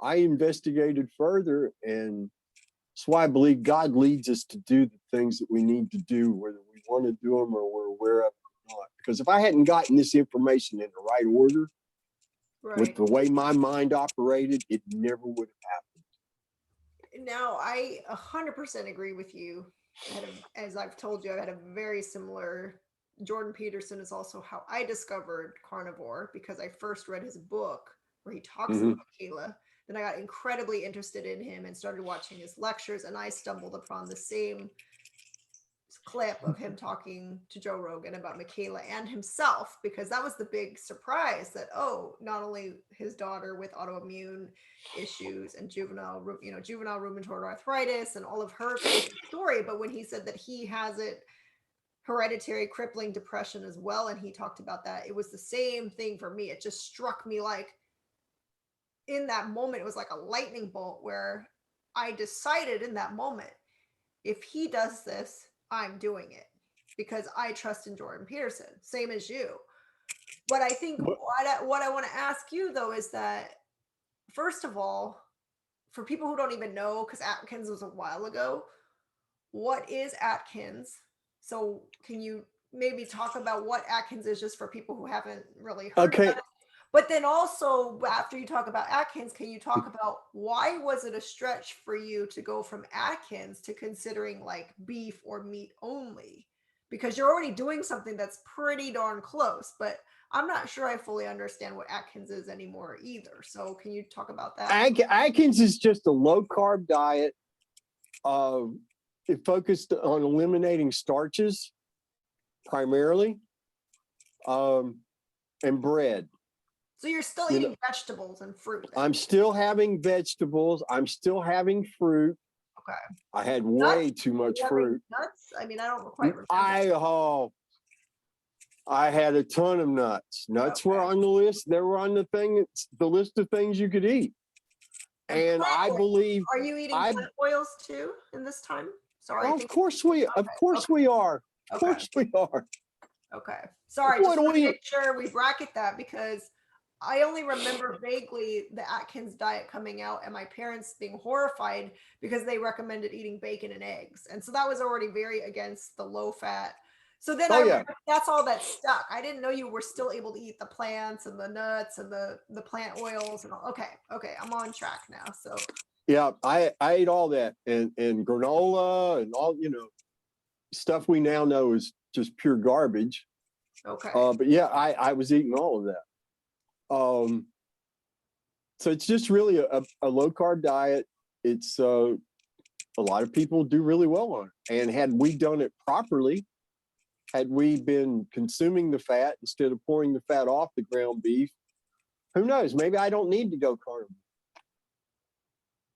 I investigated further, and that's why I believe God leads us to do the things that we need to do, whether we want to do them or we're aware of them or not. Because if I hadn't gotten this information in the right order, with the way my mind operated, it never would have happened. Now, I 100% agree with you. As I've told you, I had a very similar. Jordan Peterson is also how I discovered carnivore, because I first read his book where he talks about Kayla. Then I got incredibly interested in him and started watching his lectures, and I stumbled upon the same clip of him talking to Joe Rogan about Michaela and himself, because that was the big surprise that, not only his daughter with autoimmune issues and juvenile rheumatoid arthritis and all of her story, but when he said that he has it, hereditary crippling depression as well, and he talked about that, it was the same thing for me. It just struck me like, in that moment, it was like a lightning bolt, where I decided in that moment, if he does this, I'm doing it, because I trust in Jordan Peterson, same as you. But I think what I want to ask you, though, is that, first of all, for people who don't even know, because Atkins was a while ago, what is Atkins? So can you maybe talk about what Atkins is, just for people who haven't really heard about it? But then also, after you talk about Atkins, can you talk about why was it a stretch for you to go from Atkins to considering like beef or meat only? Because you're already doing something that's pretty darn close, but I'm not sure I fully understand what Atkins is anymore either. So can you talk about that? Atkins is just a low carb diet. It focused on eliminating starches primarily, and bread. So you're still eating vegetables and fruit. I'm still having vegetables. I'm still having fruit. Okay. I had way too much fruit. Nuts? I mean, I don't quite remember. I had a ton of nuts. Nuts were on the list. They were on the list of things you could eat. And I believe. Are you eating plant oils too in this time? Sorry. Of course we are. Of course we are. Okay. Sorry. Just want to make sure we bracket that, because I only remember vaguely the Atkins diet coming out and my parents being horrified because they recommended eating bacon and eggs. And so that was already very against the low fat. So then that's all that stuck. I didn't know you were still able to eat the plants and the nuts and the plant oils and all. Okay. I'm on track now. So yeah, I ate all that and granola and all, stuff we now know is just pure garbage. Okay. But yeah, I was eating all of that. So it's just really a low carb diet. It's a lot of people do really well on it. And had we done it properly, had we been consuming the fat instead of pouring the fat off the ground beef, who knows? Maybe I don't need to go carnivore.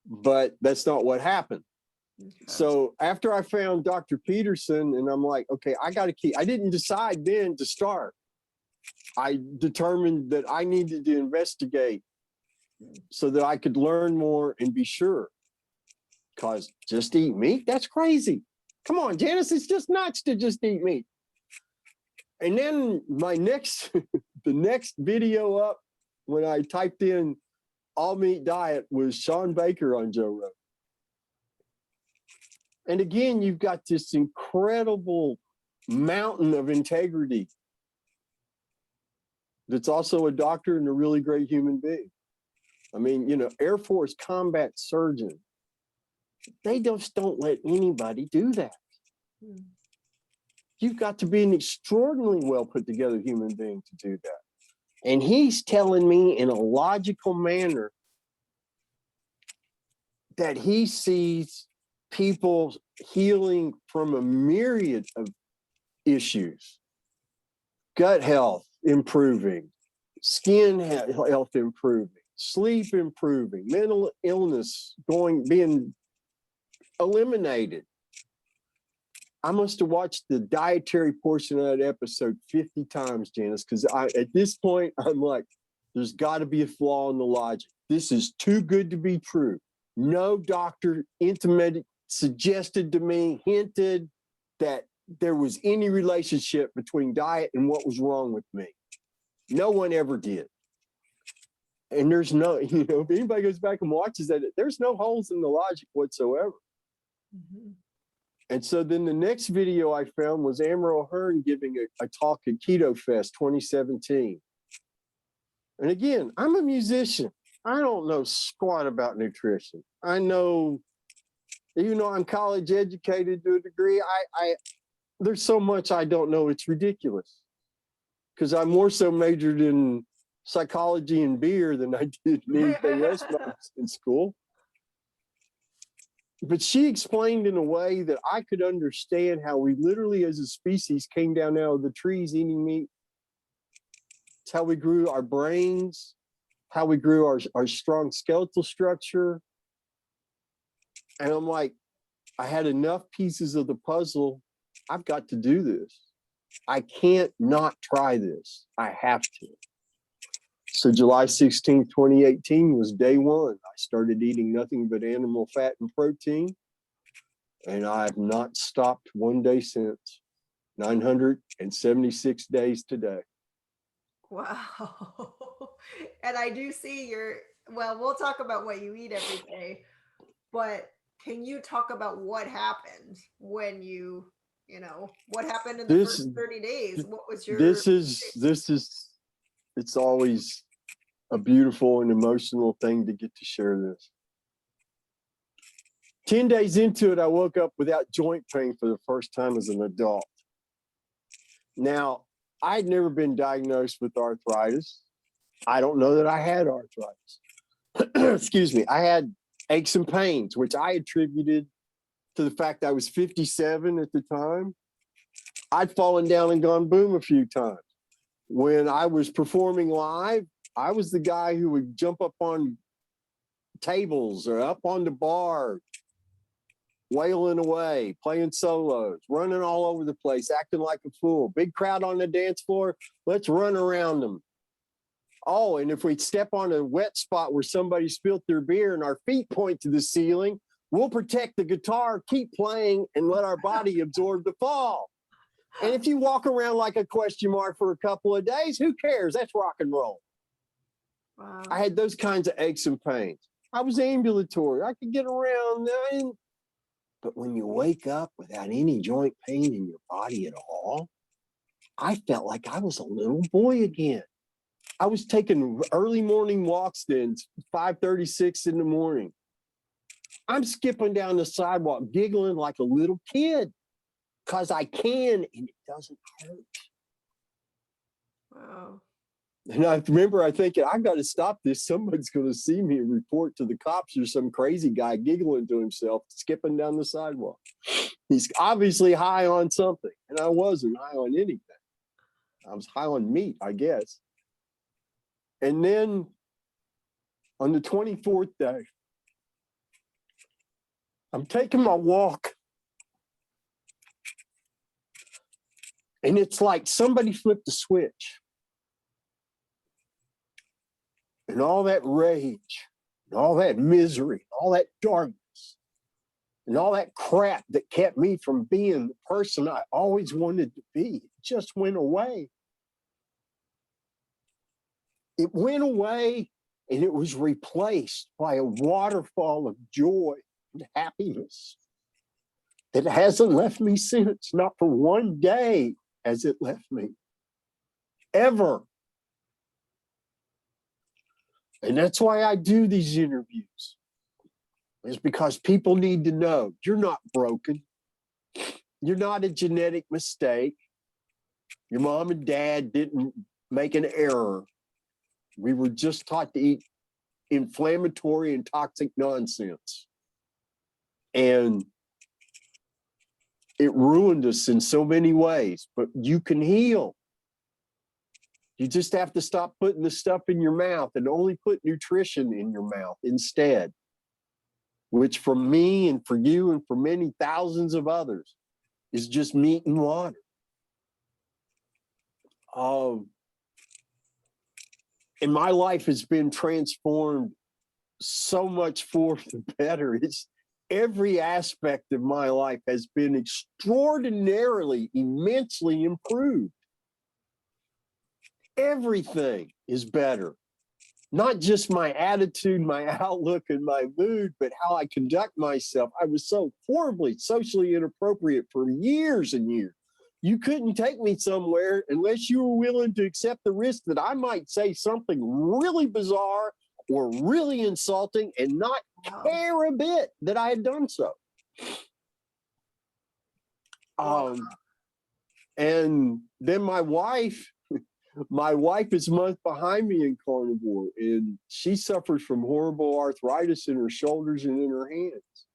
But that's not what happened. Okay. So after I found Dr. Peterson, and I'm like, okay, I didn't decide then to start. I determined that I needed to investigate so that I could learn more and be sure. Because just eat meat? That's crazy. Come on, Janice, it's just nuts to just eat meat. And then the next video up, when I typed in all meat diet, was Sean Baker on Joe Rogan. And again, you've got this incredible mountain of integrity that's also a doctor and a really great human being. I mean, you know, Air Force combat surgeon, they just don't let anybody do that. You've got to be an extraordinarily well put together human being to do that. And he's telling me in a logical manner that he sees people healing from a myriad of issues, gut health improving, skin health improving, sleep improving, mental illness being eliminated. I must have watched the dietary portion of that episode 50 times, Janice, because at this point, I'm like, there's got to be a flaw in the logic. This is too good to be true. No doctor intimated, suggested to me, hinted that there was any relationship between diet and what was wrong with me. No one ever did. And there's no, you know, if anybody goes back and watches that, there's no holes in the logic whatsoever. Mm-hmm. And so then the next video I found was Amaryl Hearn giving a talk at Keto Fest 2017. And again, I'm a musician. I don't know squat about nutrition. I know, even though I'm college educated to a degree, there's so much I don't know, it's ridiculous. Because I more so majored in psychology and beer than I did anything else when I was in school. But she explained in a way that I could understand how we literally as a species came down out of the trees eating meat. It's how we grew our brains, how we grew our strong skeletal structure. And I'm like, I had enough pieces of the puzzle. I've got to do this. I can't not try this. I have to. So July 16, 2018 was day one. I started eating nothing but animal fat and protein. And I have not stopped one day since. 976 days today. Wow. And I do see well, we'll talk about what you eat every day, but can you talk about what happened when what happened in the first 30 days? What was your... It's always a beautiful and emotional thing to get to share this. 10 days into it, I woke up without joint pain for the first time as an adult. Now, I'd never been diagnosed with arthritis. I don't know that I had arthritis. Excuse me. I had aches and pains, which I attributed to the fact I was 57 at the time. I'd fallen down and gone boom a few times. When I was performing live, I was the guy who would jump up on tables or up on the bar, wailing away, playing solos, running all over the place, acting like a fool. Big crowd on the dance floor, let's run around them. Oh, and if we step on a wet spot where somebody spilled their beer and our feet point to the ceiling, we'll protect the guitar, keep playing, and let our body absorb the fall. And if you walk around like a question mark for a couple of days, who cares? That's rock and roll. Wow. I had those kinds of aches and pains. I was ambulatory. I could get around. But when you wake up without any joint pain in your body at all, I felt like I was a little boy again. I was taking early morning walks then, 5:36 in the morning. I'm skipping down the sidewalk, giggling like a little kid because I can, and it doesn't hurt. Wow. And I remember thinking, I've got to stop this. Somebody's going to see me and report to the cops or some crazy guy giggling to himself, skipping down the sidewalk. He's obviously high on something, and I wasn't high on anything. I was high on meat, I guess. And then on the 24th day, I'm taking my walk. And it's like somebody flipped a switch. And all that rage, and all that misery, all that darkness, and all that crap that kept me from being the person I always wanted to be, just went away. It went away, and it was replaced by a waterfall of joy and happiness. that hasn't left me since. Not for one day has it left me. Ever. And that's why I do these interviews. It's because people need to know you're not broken. You're not a genetic mistake. Your mom and dad didn't make an error. We were just taught to eat inflammatory and toxic nonsense. And it ruined us in so many ways, but you can heal. You just have to stop putting the stuff in your mouth and only put nutrition in your mouth instead, which for me and for you and for many thousands of others is just meat and water. And my life has been transformed so much for the better. It's every aspect of my life has been extraordinarily, immensely improved. Everything is better. Not just my attitude, my outlook, and my mood, but how I conduct myself. I was so horribly socially inappropriate for years and years. You couldn't take me somewhere unless you were willing to accept the risk that I might say something really bizarre or really insulting and not care a bit that I had done so. And then my wife is a month behind me in carnivore, and she suffers from horrible arthritis in her shoulders and in her hands.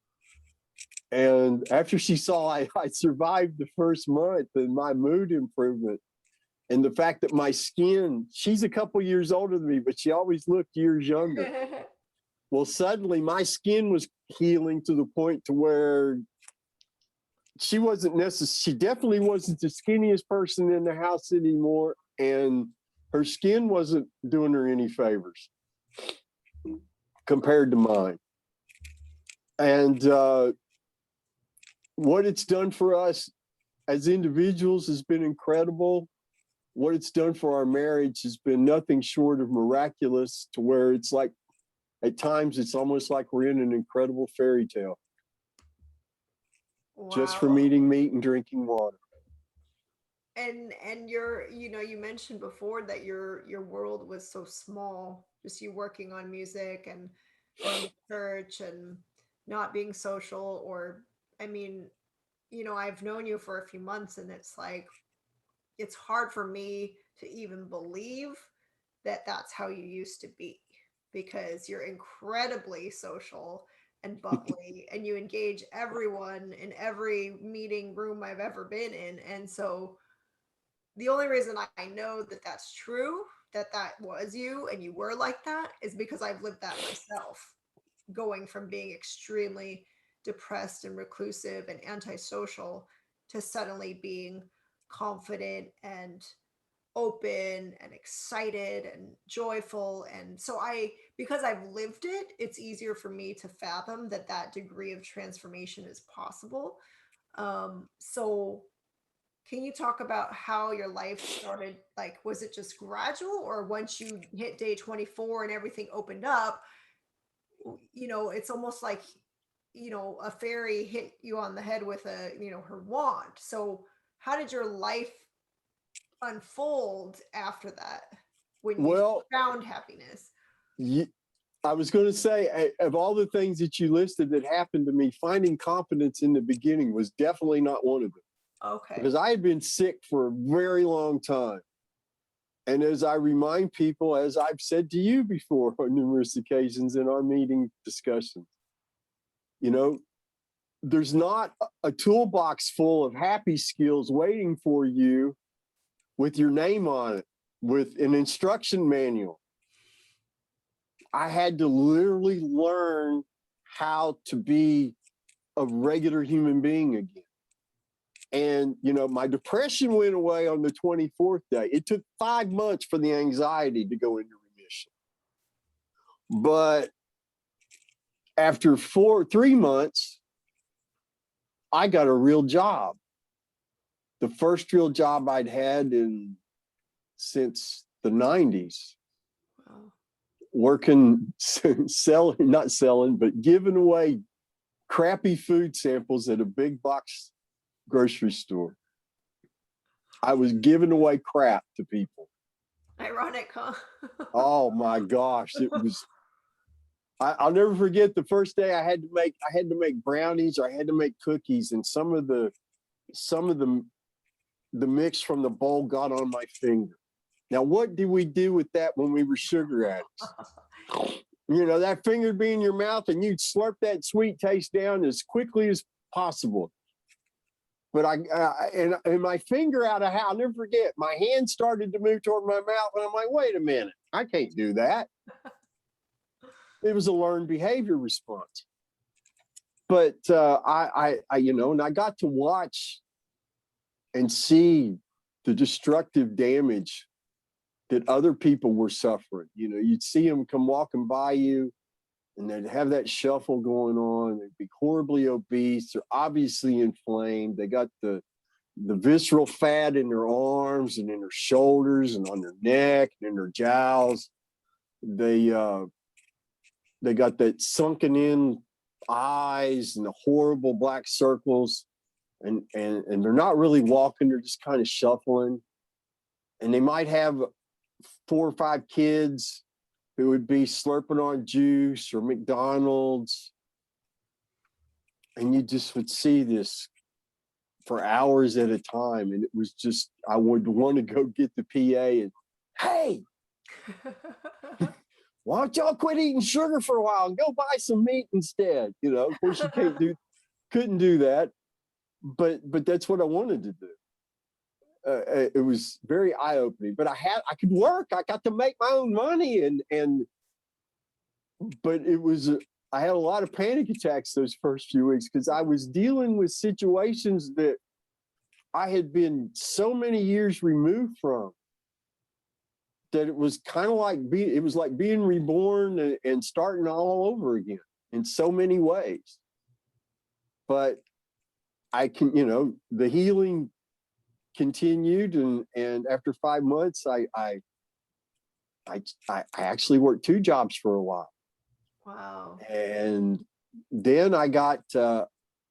And after she saw I survived the first month and my mood improvement and the fact that my skin, she's a couple years older than me, but she always looked years younger. Well, suddenly my skin was healing to the point to where she definitely wasn't the skinniest person in the house anymore. And her skin wasn't doing her any favors compared to mine. And what it's done for us as individuals has been incredible. What it's done for our marriage has been nothing short of miraculous, to where it's like, at times, it's almost like we're in an incredible fairy tale. Wow. Just from eating meat and drinking water. And you mentioned before that your world was so small, just you working on music and going to church and not being social, or I've known you for a few months, and it's like, it's hard for me to even believe that that's how you used to be, because you're incredibly social and bubbly and you engage everyone in every meeting room I've ever been in. And so the only reason I know that that's true, that was you and you were like that, is because I've lived that myself, going from being extremely depressed and reclusive and antisocial to suddenly being confident and open and excited and joyful. And so because I've lived it, it's easier for me to fathom that degree of transformation is possible. So can you talk about how your life started? Like, was it just gradual, or once you hit day 24 and everything opened up, it's almost like, a fairy hit you on the head with her wand. So how did your life unfold after that, when you found happiness? I was going to say, of all the things that you listed that happened to me, finding confidence in the beginning was definitely not one of them. Okay. Because I had been sick for a very long time. And as I remind people, as I've said to you before on numerous occasions in our meeting discussions, there's not a toolbox full of happy skills waiting for you with your name on it, with an instruction manual. I had to literally learn how to be a regular human being again. And, my depression went away on the 24th day. It took 5 months for the anxiety to go into remission. But after 3 months, I got a real job. The first real job I'd had since the 90s. Wow. Working, not selling, but giving away crappy food samples at a big box grocery store. I was giving away crap to people. Ironic, huh? Oh my gosh, it was. I'll never forget the first day I had to make brownies, or I had to make cookies, and some of the mix from the bowl got on my finger. Now, what did we do with that when we were sugar addicts? You know, that finger would be in your mouth and you'd slurp that sweet taste down as quickly as possible. But and my finger out of I'll never forget, my hand started to move toward my mouth, and I'm like, wait a minute, I can't do that. It was a learned behavior response. But I and I got to watch and see the destructive damage that other people were suffering. You know, you'd see them come walking by you, and they'd have that shuffle going on. They'd be horribly obese. They're obviously inflamed. They got the visceral fat in their arms and in their shoulders and on their neck and in their jowls. They got that sunken in eyes and the horrible black circles, and they're not really walking. They're just kind of shuffling. And they might have 4 or 5 kids who would be slurping on juice or McDonald's. And you just would see this for hours at a time. And it was just, I would want to go get the PA and, hey, why don't y'all quit eating sugar for a while and go buy some meat instead? You know, of course you couldn't do that, but that's what I wanted to do. It was very eye-opening, but I could work. I got to make my own money, but I had a lot of panic attacks those first few weeks because I was dealing with situations that I had been so many years removed from, that it was kind of like being reborn and starting all over again in so many ways. But I can, the healing continued, and after 5 months, I actually worked 2 jobs for a while. Wow. And then I got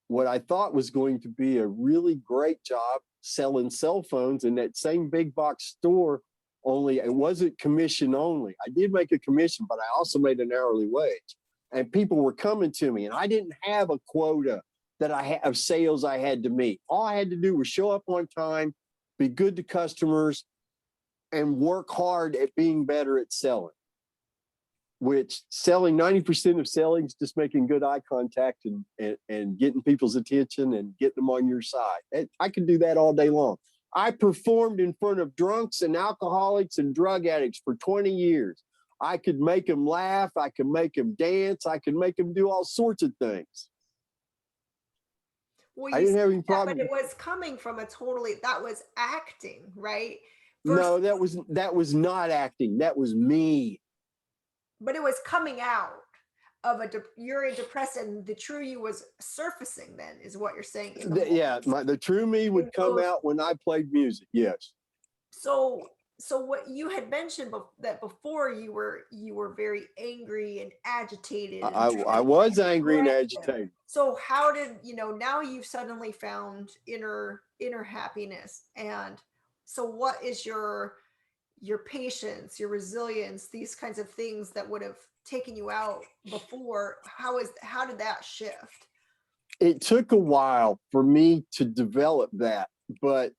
what I thought was going to be a really great job selling cell phones in that same big box store, only it wasn't commission only. I did make a commission, but I also made an hourly wage. And people were coming to me, and I didn't have a quota of sales I had to meet. All I had to do was show up on time, be good to customers, and work hard at being better at selling. Which selling 90% of selling is just making good eye contact and getting people's attention and getting them on your side. I could do that all day long. I performed in front of drunks and alcoholics and drug addicts for 20 years. I could make them laugh. I could make them dance. I could make them do all sorts of things. Well, I didn't have any problem. But it was coming from that was acting, right? No, that was not acting. That was me. But it was coming out of you're a depressed, and the true you was surfacing then, is what you're saying. The true me would come out when I played music. Yes. So what you had mentioned that before, you were very angry and agitated. I was angry and agitated. So how did, now you've suddenly found inner happiness. And so what is your patience, your resilience, these kinds of things that would have taken you out before? How did that shift? It took a while for me to develop that, but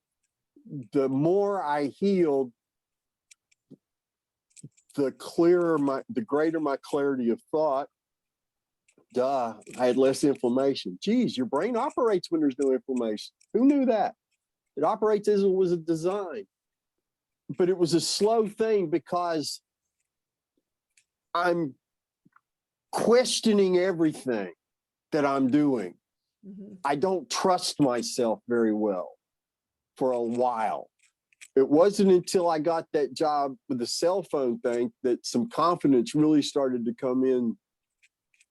the more I healed, the greater my clarity of thought. I had less inflammation. Geez, your brain operates when there's no inflammation. Who knew that? It operates as it was a design. But it was a slow thing because I'm questioning everything that I'm doing. Mm-hmm. I don't trust myself very well for a while. It wasn't until I got that job with the cell phone thing that some confidence really started to come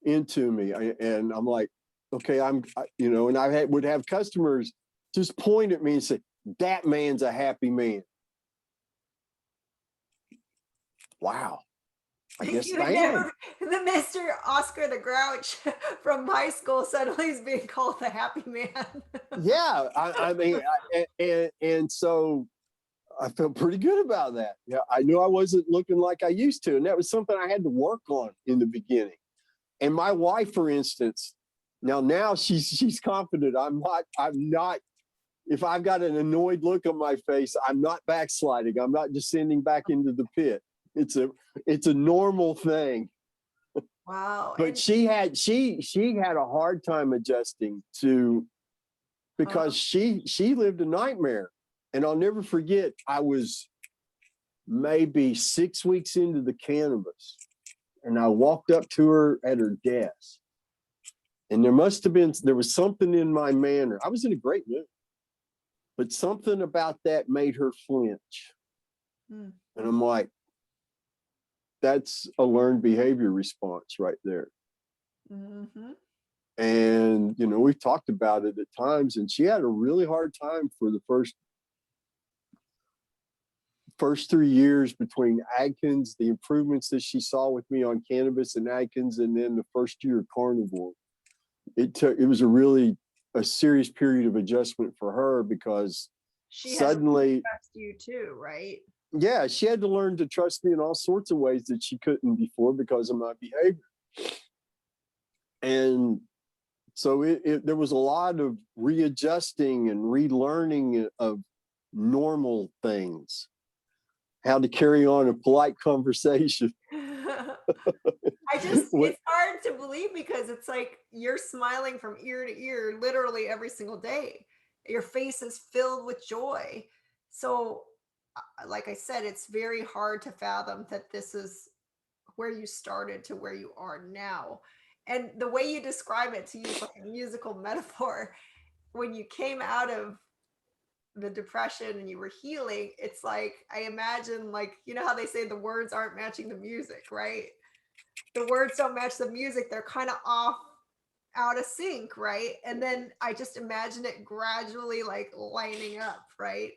into me. And I'm like, okay, and I would have customers just point at me and say, that man's a happy man. Wow. I guess You would I am. never, the Mr. Oscar the Grouch from high school suddenly is being called the happy man. Yeah, I mean, and so I felt pretty good about that. Yeah, I knew I wasn't looking like I used to, and that was something I had to work on in the beginning. And my wife, for instance, now she's confident. I'm not. If I've got an annoyed look on my face, I'm not backsliding. I'm not descending back into the pit. It's a normal thing. Wow. But And she had a hard time adjusting to, because she lived a nightmare. And I'll never forget, I was maybe 6 weeks into the cannabis, and I walked up to her at her desk. And there was something in my manner. I was in a great mood, but something about that made her flinch. mm, And I'm like, that's a learned behavior response right there. mm-hmm. And, we've talked about it at times, and she had a really hard time for the first 3 years between Adkins, the improvements that she saw with me on cannabis and Adkins, and then the first year of carnivore. It was a serious period of adjustment for her, because She suddenly, had to trust you too, right? yeah, she had to learn to trust me in all sorts of ways that she couldn't before because of my behavior. And so there was a lot of readjusting and relearning of normal things, how to carry on a polite conversation. It's hard to believe, because it's like you're smiling from ear to ear literally every single day. Your face is filled with joy. So, like I said, it's very hard to fathom that this is where you started to where you are now. And the way you describe it, to use like a musical metaphor, when you came out of the depression and you were healing, it's like, I imagine, like, how they say the words aren't matching the music, right? The words don't match the music. They're kind of off, out of sync, right? And then I just imagine it gradually like lining up, right?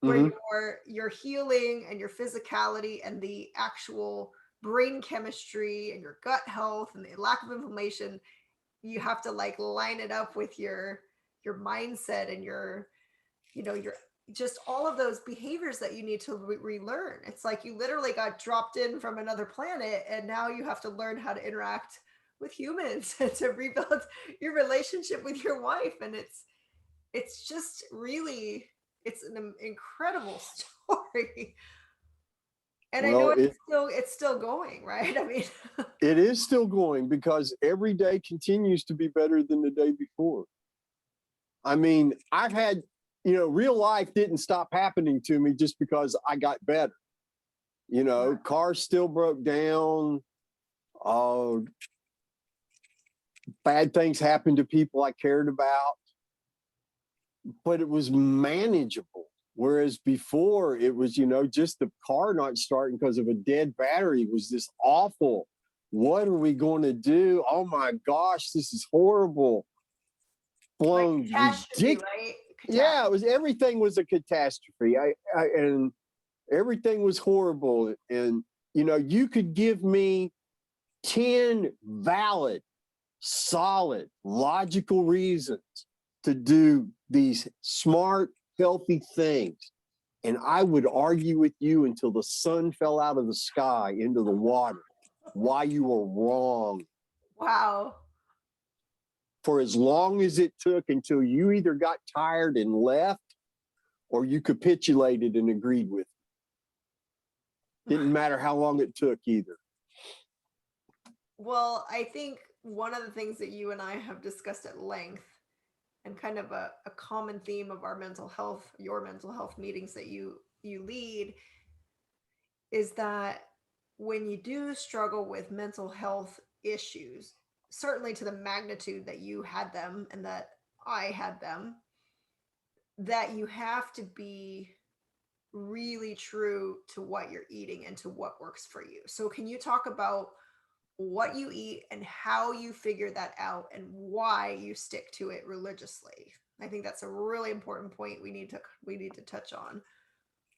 Where Mm-hmm. your healing and your physicality and the actual brain chemistry and your gut health and the lack of inflammation, you have to like line it up with your mindset and your just all of those behaviors that you need to relearn. It's like you literally got dropped in from another planet, and now you have to learn how to interact with humans to rebuild your relationship with your wife. And it's just really, it's an incredible story. And I know Well, it's still going, right? I mean, it is still going, because every day continues to be better than the day before. I mean, I've had, real life didn't stop happening to me just because I got better. Cars still broke down. Bad things happened to people I cared about, but it was manageable. Whereas before, it was, just the car not starting because of a dead battery was this awful. What are we going to do? Oh my gosh, this is horrible. like Blown catastrophe, ridiculous. right? Yeah, everything was a catastrophe. And everything was horrible. And, you could give me 10 valid, solid, logical reasons to do these smart, healthy things, and I would argue with you until the sun fell out of the sky into the water why you were wrong, Wow. for as long as it took, until you either got tired and left, or you capitulated and agreed with it. Didn't matter how long it took either. Well, I think one of the things that you and I have discussed at length, and kind of a common theme of your mental health meetings that you lead, is that when you do struggle with mental health issues, certainly to the magnitude that you had them and that I had them, that you have to be really true to what you're eating and to what works for you. So can you talk about what you eat and how you figure that out and why you stick to it religiously? I think that's a really important point we need to touch on.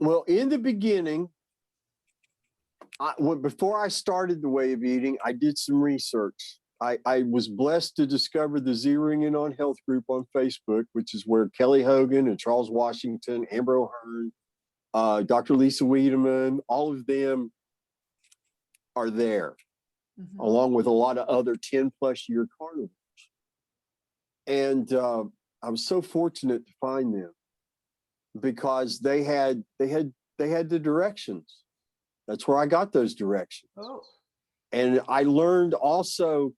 Well, in the beginning, Before I started the way of eating, I did some research. I was blessed to discover the Zeroing In on Health group on Facebook, which is where Kelly Hogan and Charles Washington, Amber O'Hearn, Dr. Lisa Wiedemann, all of them are there, along with a lot of other 10 plus year carnivores. And I was so fortunate to find them because they had the directions. That's where I got those directions. Oh. And I learned also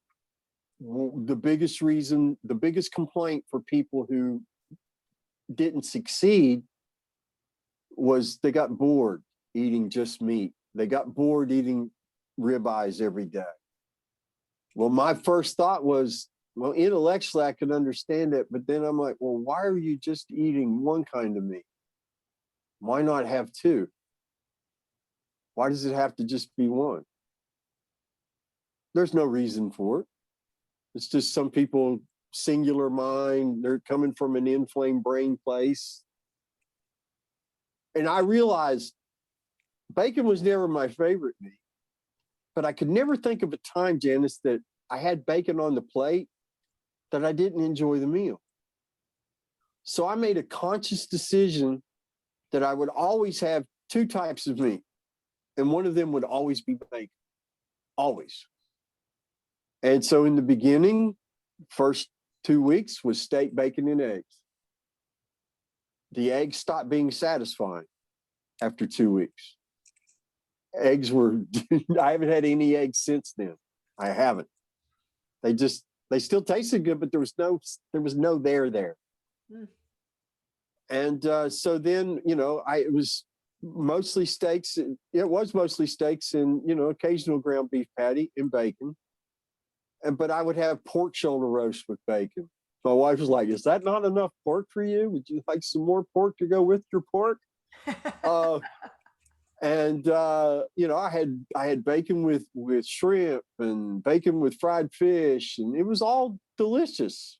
the biggest complaint for people who didn't succeed was they got bored eating just meat. They got bored eating ribeyes every day. Well, my first thought was, well, intellectually I could understand it, but then I'm like, well, why are you just eating one kind of meat? Why not have two? Why does it have to just be one? There's no reason for it. It's just some people, singular mind, they're coming from an inflamed brain place. And I realized bacon was never my favorite meat, but I could never think of a time, Janice, that I had bacon on the plate that I didn't enjoy the meal. So I made a conscious decision that I would always have two types of meat, and one of them would always be bacon, always. And so in the beginning, first 2 weeks was steak, bacon, and eggs. The eggs stopped being satisfying after 2 weeks. Eggs were, I haven't had any eggs since then. I haven't. They still tasted good, but there was no there. Mm. And so then, it was mostly steaks. It was mostly steaks and, occasional ground beef patty and bacon. But I would have pork shoulder roast with bacon. My wife was like, is that not enough pork for you? Would you like some more pork to go with your pork? I had bacon with shrimp and bacon with fried fish, and it was all delicious.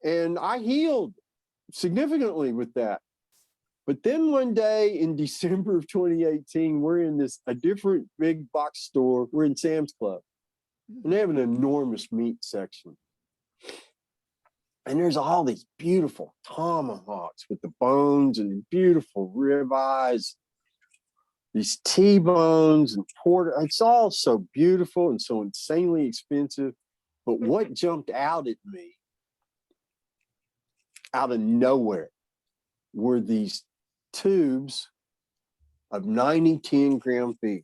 And I healed significantly with that. But then one day in December of 2018, we're in a different big box store. We're in Sam's Club. And they have an enormous meat section. And there's all these beautiful tomahawks with the bones and beautiful ribeyes, these T-bones and porter. It's all so beautiful and so insanely expensive. But what jumped out at me out of nowhere were these tubes of 90-10 ground beef.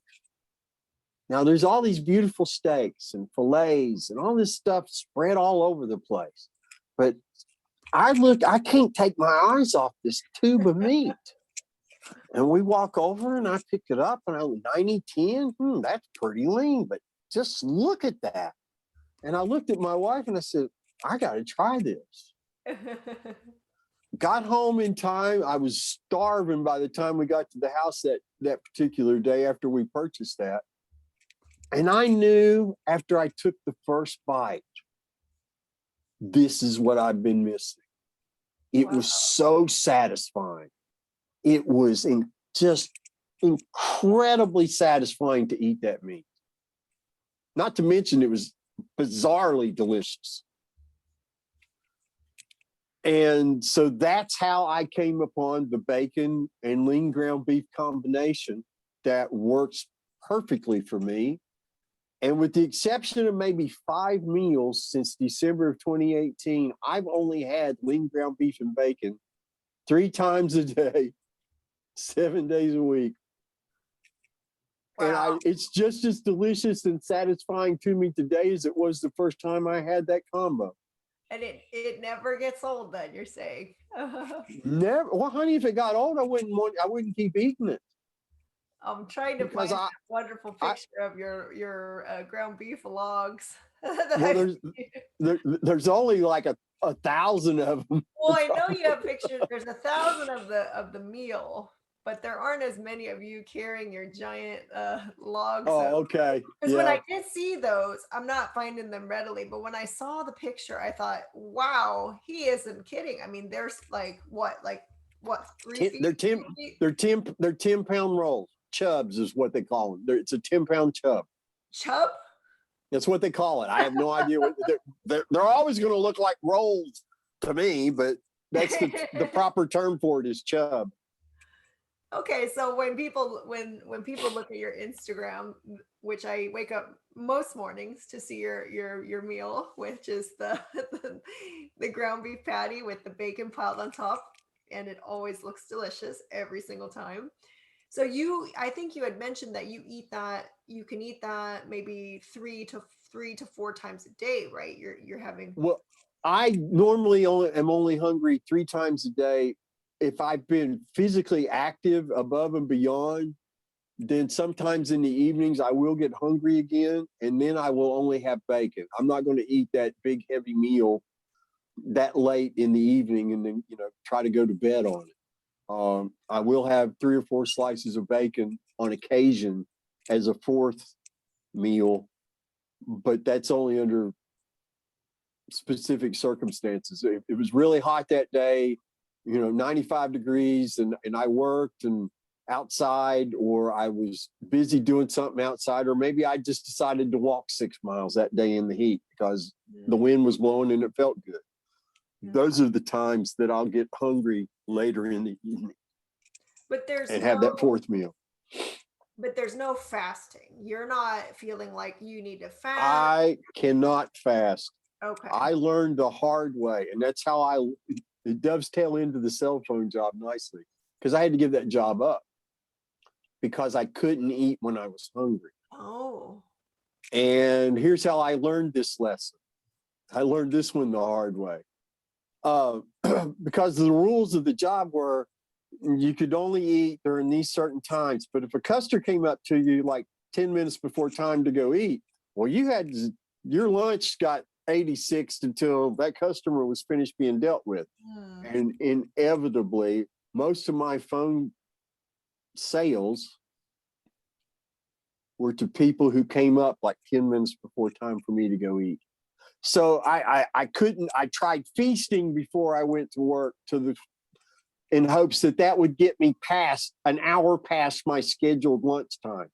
Now, there's all these beautiful steaks and fillets and all this stuff spread all over the place. But I can't take my eyes off this tube of meat. And we walk over and I pick it up and I was 90-10. That's pretty lean, but just look at that. And I looked at my wife and I said, I got to try this. Got home in time. I was starving by the time we got to the house that particular day after we purchased that. And I knew after I took the first bite, this is what I've been missing. It was so satisfying. It was just incredibly satisfying to eat that meat. Not to mention it was bizarrely delicious. And so that's how I came upon the bacon and lean ground beef combination that works perfectly for me. And with the exception of maybe 5 meals since December of 2018, I've only had lean ground beef and bacon 3 times a day, 7 days a week. Wow. And it's just as delicious and satisfying to me today as it was the first time I had that combo. And it never gets old, then you're saying? Never. Well, honey, if it got old, I wouldn't keep eating it. I'm trying to find a wonderful picture of your ground beef logs. Well, there's only like a 1,000 of them. Well, I know you have pictures. There's 1,000 of the meal, but there aren't as many of you carrying your giant logs. Oh, okay. Because when I did see those, I'm not finding them readily. But when I saw the picture, I thought, wow, he isn't kidding. I mean, there's like what 3 feet? They're 10 pound rolls. chubs is what they call them. It's a 10-pound chub. Chub? That's what they call it. I have no idea what they're always going to look like rolls to me, but that's the proper term for it is chub. Okay, so when people look at your Instagram, which I wake up most mornings to see your meal, which is the ground beef patty with the bacon piled on top, and it always looks delicious every single time. So I think you had mentioned that you can eat that maybe three to four times a day, right? You're having. Well, I normally am only hungry 3 times a day. If I've been physically active above and beyond, then sometimes in the evenings I will get hungry again, and then I will only have bacon. I'm not going to eat that big heavy meal that late in the evening and then try to go to bed on it. I will have 3 or 4 slices of bacon on occasion as a 4th meal, but that's only under specific circumstances. It was really hot that day, 95 degrees, and I worked and outside, or I was busy doing something outside, or maybe I just decided to walk 6 miles that day in the heat because the wind was blowing and it felt good. Those are the times that I'll get hungry later in the evening. But have that 4th meal. But there's no fasting. You're not feeling like you need to fast. I cannot fast. Okay. I learned the hard way, and that's how it dovetail into the cell phone job nicely, because I had to give that job up because I couldn't eat when I was hungry. Oh. And here's how I learned this lesson. I learned this one the hard way. Because the rules of the job were you could only eat during these certain times. But if a customer came up to you like 10 minutes before time to go eat, well, your lunch got 86 until that customer was finished being dealt with. And inevitably, most of my phone sales were to people who came up like 10 minutes before time for me to go eat. So I tried feasting before I went to work in hopes that would get me past an hour past my scheduled lunchtime.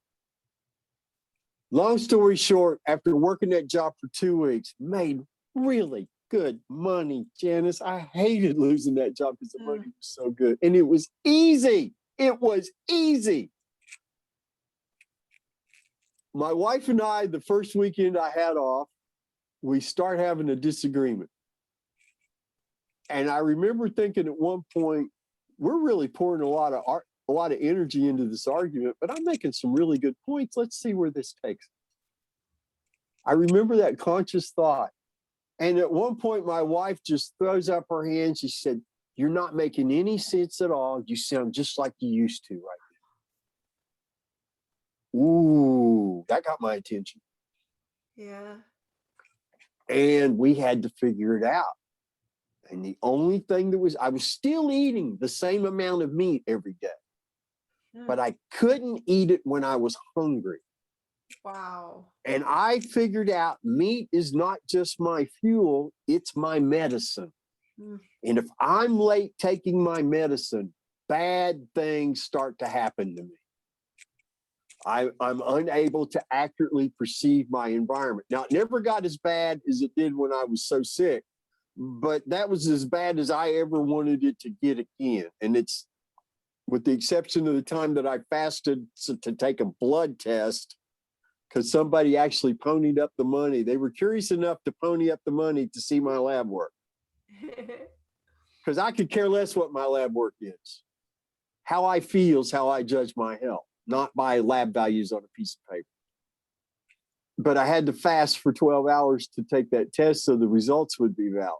Long story short, after working that job for 2 weeks, made really good money, Janice. I hated losing that job because the money was so good. And it was easy. It was easy. My wife and I, the first weekend I had off, we start having a disagreement. And I remember thinking at one point, we're really pouring a lot of energy into this argument, but I'm making some really good points. Let's see where this takes. I remember that conscious thought. And at one point, my wife just throws up her hand. She said, "You're not making any sense at all. You sound just like you used to right now." Ooh, that got my attention. Yeah. And we had to figure it out. And the only thing I was still eating the same amount of meat every day, but I couldn't eat it when I was hungry. Wow. And I figured out meat is not just my fuel, it's my medicine. And if I'm late taking my medicine, bad things start to happen to me. I'm unable to accurately perceive my environment. Now, it never got as bad as it did when I was so sick, but that was as bad as I ever wanted it to get again. And it's, with the exception of the time that I fasted to take a blood test, because somebody actually ponied up the money. They were curious enough to pony up the money to see my lab work. Because I could care less what my lab work is. How I feel is how I judge my health, not by lab values on a piece of paper. But I had to fast for 12 hours to take that test so the results would be valid.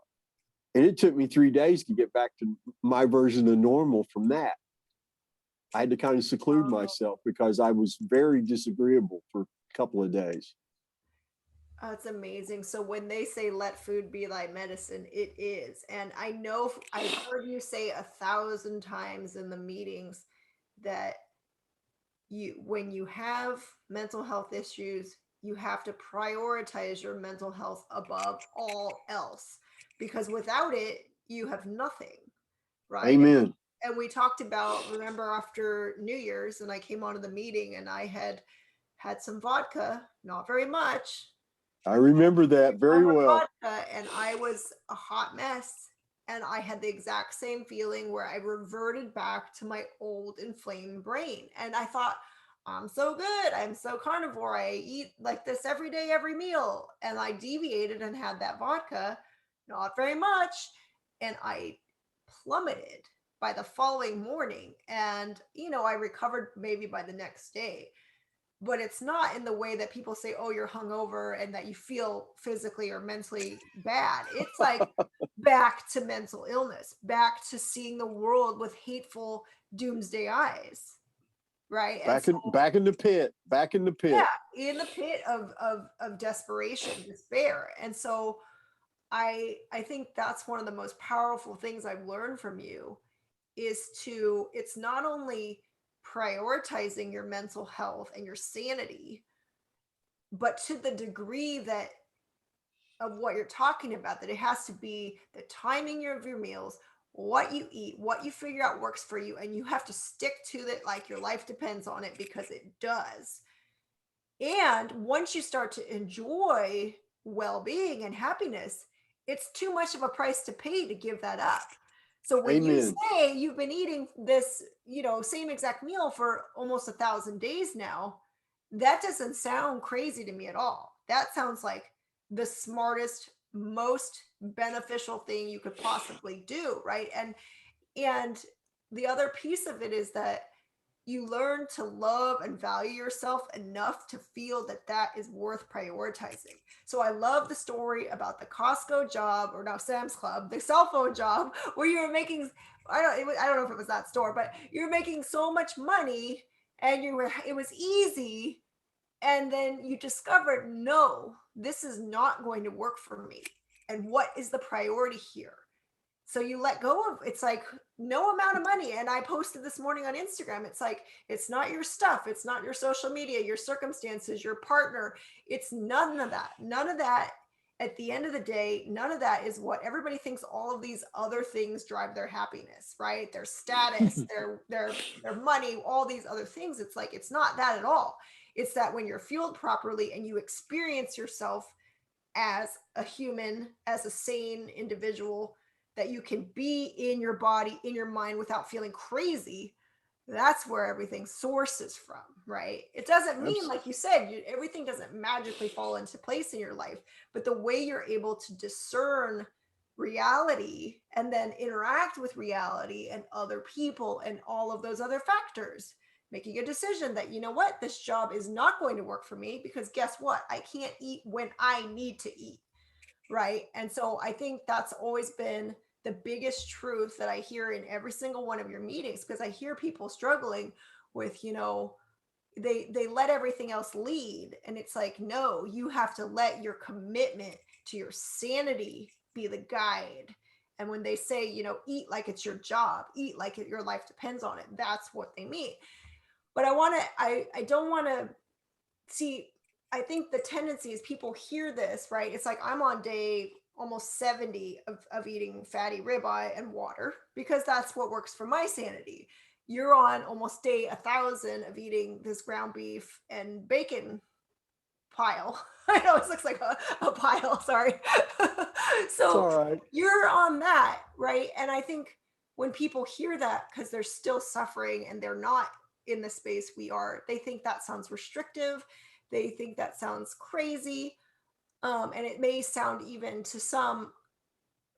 And it took me 3 days to get back to my version of normal from that. I had to kind of seclude myself because I was very disagreeable for a couple of days. Oh, it's amazing. So when they say let food be thy medicine, it is. And I know I've heard you say 1,000 times in the meetings that when you have mental health issues, you have to prioritize your mental health above all else, because without it, you have nothing, right? Amen. And we talked about, remember after New Year's, and I came onto the meeting and I had some vodka, not very much. I remember that very well. Vodka, and I was a hot mess. And I had the exact same feeling where I reverted back to my old inflamed brain. And I thought, I'm so good. I'm so carnivore. I eat like this every day, every meal. And I deviated and had that vodka, not very much. And I plummeted by the following morning. And, I recovered maybe by the next day. But it's not in the way that people say, oh, you're hungover and that you feel physically or mentally bad. It's like back to mental illness, back to seeing the world with hateful doomsday eyes. Right. Back in the pit. Yeah, in the pit of desperation, despair. And so I think that's one of the most powerful things I've learned from you is it's not only prioritizing your mental health and your sanity, but to the degree that of what you're talking about, that it has to be the timing of your meals, what you eat, what you figure out works for you, and you have to stick to it like your life depends on it, because it does. And once you start to enjoy well-being and happiness, it's too much of a price to pay to give that up. So when you say you've been eating this, same exact meal for almost 1,000 days now, that doesn't sound crazy to me at all. That sounds like the smartest, most beneficial thing you could possibly do, right? And the other piece of it is that you learn to love and value yourself enough to feel that that is worth prioritizing. So I love the story about the Costco job, or now Sam's Club, the cell phone job, where you were making, I don't know if it was that store, but you're making so much money and it was easy. And then you discovered, no, this is not going to work for me. And what is the priority here? So you let go of, it's like no amount of money. And I posted this morning on Instagram. It's like, it's not your stuff. It's not your social media, your circumstances, your partner. It's none of that. None of that. At the end of the day, none of that is what everybody thinks. All of these other things drive their happiness, right? Their status, their money, all these other things. It's like, it's not that at all. It's that when you're fueled properly and you experience yourself as a human, as a sane individual, that you can be in your body, in your mind without feeling crazy, that's where everything sources from, right? It doesn't mean, like you said, everything doesn't magically fall into place in your life, but the way you're able to discern reality and then interact with reality and other people and all of those other factors, making a decision that, you know what, this job is not going to work for me, because guess what? I can't eat when I need to eat, right? And so I think that's always been the biggest truth that I hear in every single one of your meetings, because I hear people struggling with, they let everything else lead. And it's like, no, you have to let your commitment to your sanity be the guide. And when they say, eat like it's your job, eat like your life depends on it, that's what they mean. But I don't want to see, I think the tendency is people hear this, right? It's like, I'm on day almost 70 of eating fatty ribeye and water, because that's what works for my sanity. You're on almost day 1,000 of eating this ground beef and bacon pile. I know it looks like a pile, sorry. So you're on that, right? And I think when people hear that, because they're still suffering and they're not in the space we are, they think that sounds restrictive. They think that sounds crazy. And it may sound even to some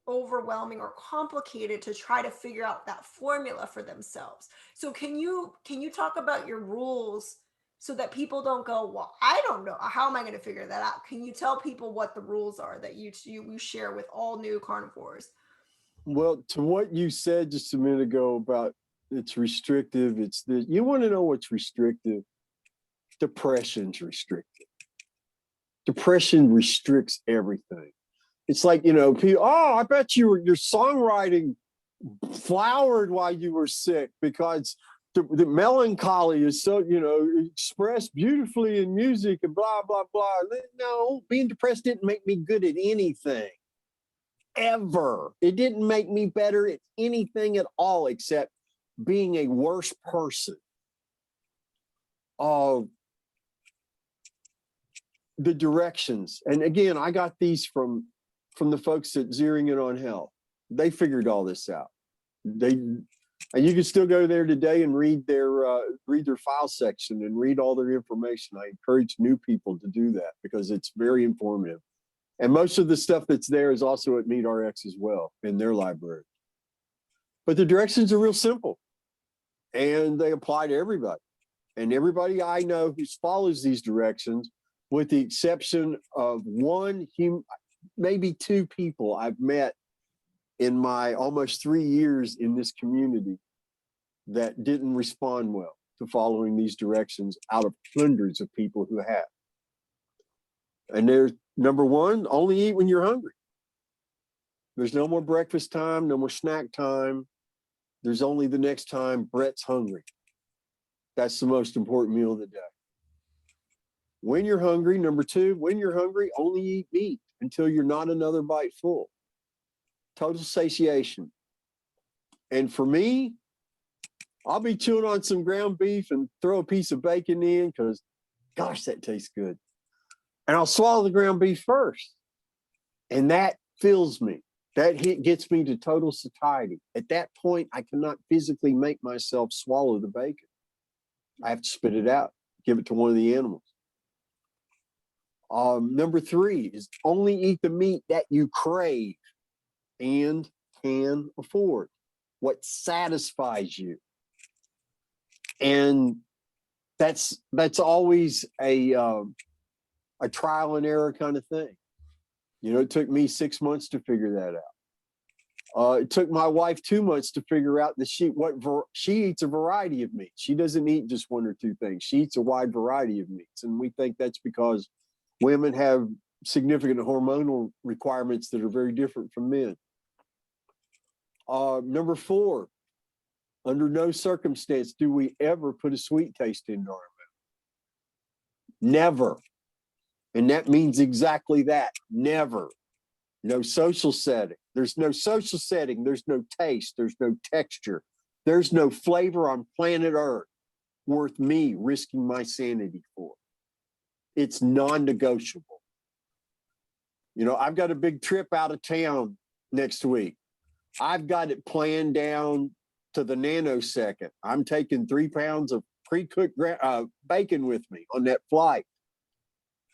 overwhelming or complicated to try to figure out that formula for themselves. So can you talk about your rules so that people don't go, well, I don't know, how am I going to figure that out? Can you tell people what the rules are that you share with all new carnivores? Well, to what you said just a minute ago about it's restrictive, you want to know what's restrictive? Depression's restrictive. Depression restricts everything. It's like, people, I bet your songwriting flowered while you were sick, because the melancholy is so, expressed beautifully in music and blah, blah, blah. No, being depressed didn't make me good at anything, ever. It didn't make me better at anything at all, except being a worse person, of the directions. And again, I got these from the folks at Zeroing In on Health. They figured all this out. And you can still go there today and read their file section and read all their information. I encourage new people to do that because it's very informative. And most of the stuff that's there is also at MeatRx as well in their library. But the directions are real simple and they apply to everybody. And everybody I know who follows these directions, with the exception of maybe two people I've met in my almost 3 years in this community that didn't respond well to following these directions out of hundreds of people who have. And there's number one, only eat when you're hungry. There's no more breakfast time, no more snack time. There's only the next time Brett's hungry. That's the most important meal of the day. When you're hungry, number two, when you're hungry, only eat meat until you're not another bite full. Total satiation. And for me, I'll be chewing on some ground beef and throw a piece of bacon in because, gosh, that tastes good. And I'll swallow the ground beef first. And that fills me. That gets me to total satiety. At that point, I cannot physically make myself swallow the bacon. I have to spit it out, give it to one of the animals. Number three is only eat the meat that you crave and can afford, what satisfies you. And that's always a trial and error kind of thing. You know, it took me 6 months to figure that out. It took my wife 2 months to figure out that she eats a variety of meats. She doesn't eat just one or two things. She eats a wide variety of meats. And we think that's because women have significant hormonal requirements that are very different from men. Number four, under no circumstance do we ever put a sweet taste into our mouth. Never. And that means exactly that. Never. No social setting. There's no social setting. There's no taste. There's no texture. There's no flavor on planet Earth worth me risking my sanity for. It's non-negotiable. You know, I've got a big trip out of town next week. I've got it planned down to the nanosecond. I'm taking 3 pounds of pre-cooked bacon with me on that flight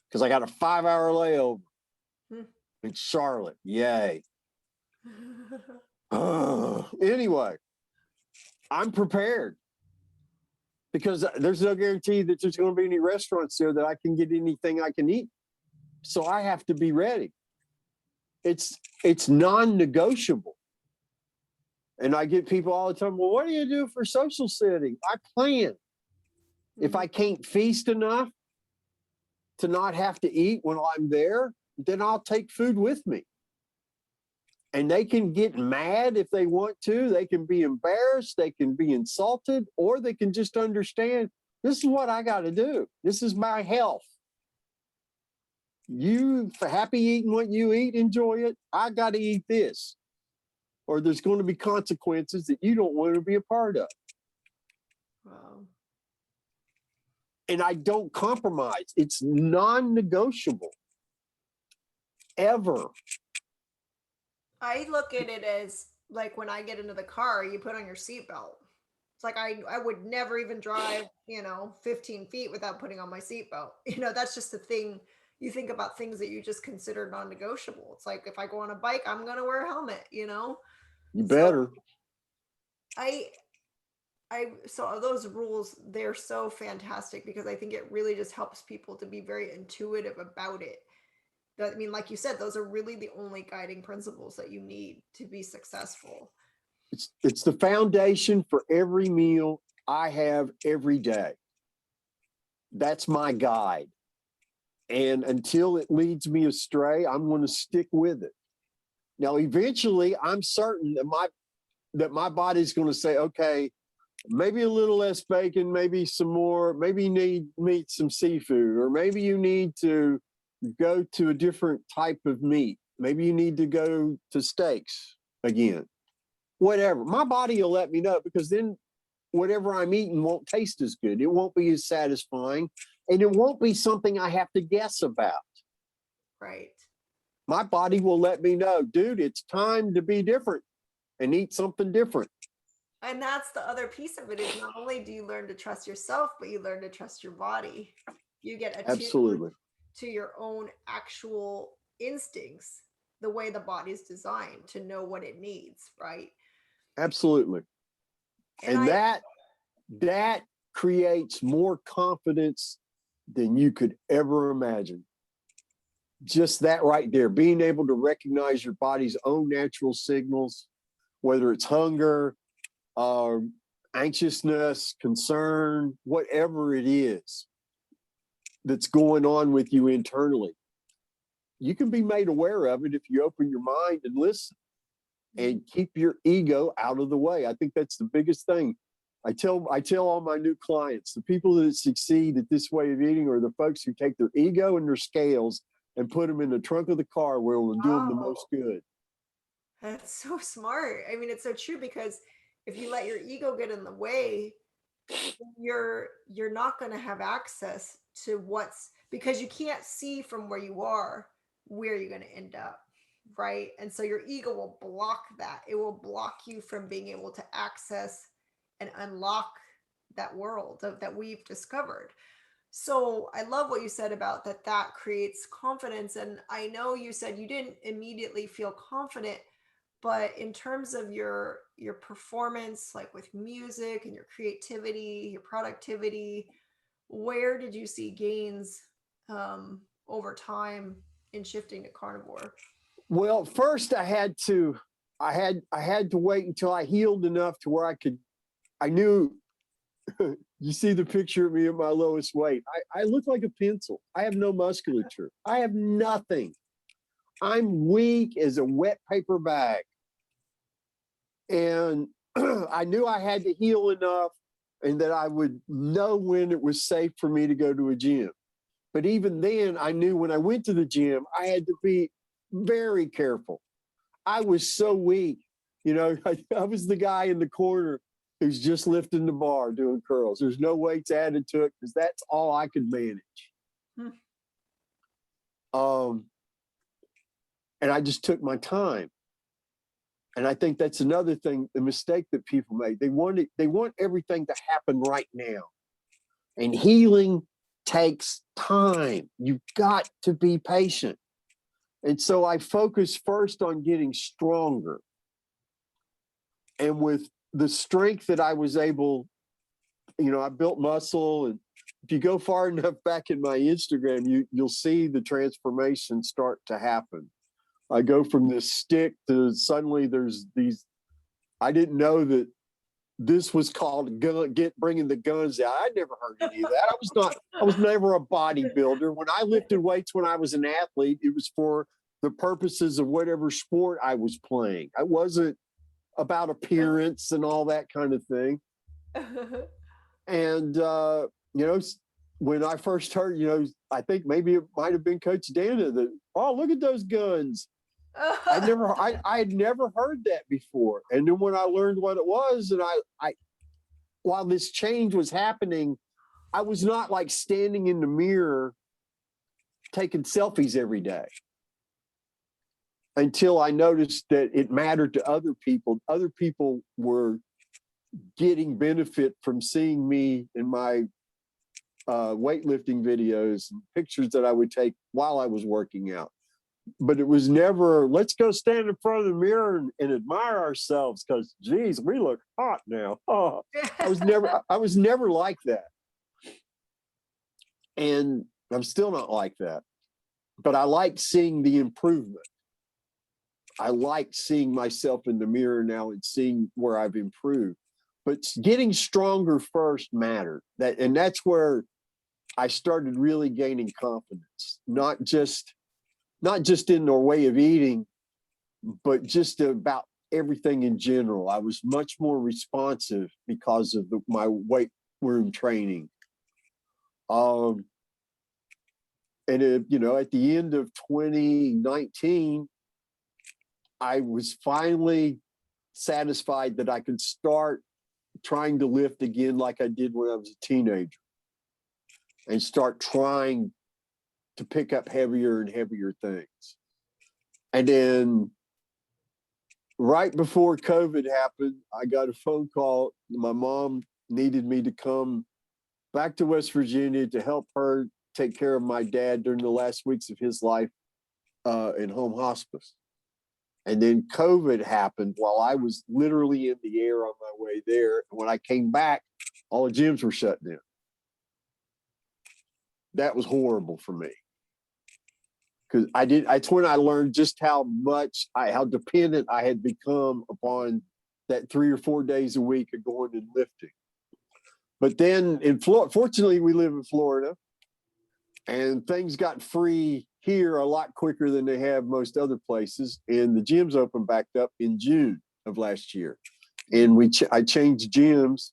because I got a 5-hour layover in Charlotte. Yay. Anyway, I'm prepared because there's no guarantee that there's going to be any restaurants there that I can get anything I can eat. So I have to be ready. It's non-negotiable. And I get people all the time, well, what do you do for social setting? I plan. If I can't feast enough to not have to eat when I'm there, then I'll take food with me. And they can get mad if they want to. They can be embarrassed. They can be insulted, or they can just understand this is what I got to do. This is my health. You happy eating what you eat, enjoy it. I got to eat this. Or there's going to be consequences that you don't want to be a part of. Wow. And I don't compromise. It's non-negotiable. Ever. I look at it as like when I get into the car, you put on your seatbelt. It's like I would never even drive, 15 feet without putting on my seatbelt. That's just the thing. You think about things that you just consider non-negotiable. It's like if I go on a bike, I'm gonna wear a helmet. You better. So those rules, they're so fantastic because I think it really just helps people to be very intuitive about it. I mean, like you said, those are really the only guiding principles that you need to be successful. It's the foundation for every meal I have every day. That's my guide. And until it leads me astray, I'm going to stick with it. Now, eventually, I'm certain that my body's going to say, okay, maybe a little less bacon, maybe some more, maybe you need some seafood, or maybe you need to go to a different type of meat. Maybe you need to go to steaks again. Whatever. My body will let me know, because then whatever I'm eating won't taste as good. It won't be as satisfying, and it won't be something I have to guess about. Right. My body will let me know, dude, it's time to be different and eat something different. And that's the other piece of it, is not only do you learn to trust yourself, but you learn to trust your body. You get attuned Absolutely. to your own actual instincts, the way the body's designed to know what it needs, right? Absolutely. And that creates more confidence than you could ever imagine. Just that right there, being able to recognize your body's own natural signals, whether it's hunger, anxiousness, concern, whatever it is that's going on with you internally. You can be made aware of it if you open your mind and listen and keep your ego out of the way. I think that's the biggest thing. I tell all my new clients, the people that succeed at this way of eating are the folks who take their ego and their scales and put them in the trunk of the car where it will do them the most good. That's so smart. I mean, it's so true, because if you let your ego get in the way, you're not going to have access to because you can't see from where you are where you're going to end up, right? And so your ego will block that. It will block you from being able to access and unlock that world that we've discovered. So I love what you said about that creates confidence. And I know you said you didn't immediately feel confident, but in terms of your performance, like with music and your creativity, your productivity, where did you see gains over time in shifting to carnivore? Well, first I had to wait until I healed enough to where I knew. You see the picture of me at my lowest weight. I look like a pencil. I have no musculature. I have nothing. I'm weak as a wet paper bag. And I knew I had to heal enough and that I would know when it was safe for me to go to a gym. But even then, I knew when I went to the gym, I had to be very careful. I was so weak. You know, I was the guy in the corner who's just lifting the bar doing curls. There's no weights added to it because that's all I could manage. And I just took my time. And I think that's another thing, the mistake that people make. They want everything to happen right now. And healing takes time. You've got to be patient. And so I focused first on getting stronger. And with the strength that I was able, I built muscle. And if you go far enough back in my Instagram, you'll see the transformation start to happen. I go from this stick to suddenly there's these, I didn't know that this was called bringing the guns out. I never heard any of that. I was never a bodybuilder. When I lifted weights when I was an athlete, it was for the purposes of whatever sport I was playing. I wasn't about appearance and all that kind of thing. And, when I first heard, I think maybe it might have been Coach Dana that, oh, look at those guns. I had never heard that before. And then when I learned what it was, and I while this change was happening, I was not like standing in the mirror taking selfies every day until I noticed that it mattered to other people. Other people were getting benefit from seeing me in my weightlifting videos and pictures that I would take while I was working out. But it was never, let's go stand in front of the mirror and admire ourselves because, geez, we look hot now. Oh, I was never like that. And I'm still not like that. But I like seeing the improvement. I like seeing myself in the mirror now and seeing where I've improved. But getting stronger first mattered. And that's where I started really gaining confidence, not just in their way of eating, but just about everything in general. I was much more responsive because of my weight room training. And at the end of 2019, I was finally satisfied that I could start trying to lift again like I did when I was a teenager, and start trying to pick up heavier and heavier things. And then right before COVID happened, I got a phone call. My mom needed me to come back to West Virginia to help her take care of my dad during the last weeks of his life in home hospice. And then COVID happened while I was literally in the air on my way there. And when I came back, all the gyms were shut down. That was horrible for me. Because that's when I learned just how dependent I had become upon that 3 or 4 days a week of going and lifting. But then fortunately, we live in Florida, and things got free here a lot quicker than they have most other places. And the gyms opened back up in June of last year. And I changed gyms,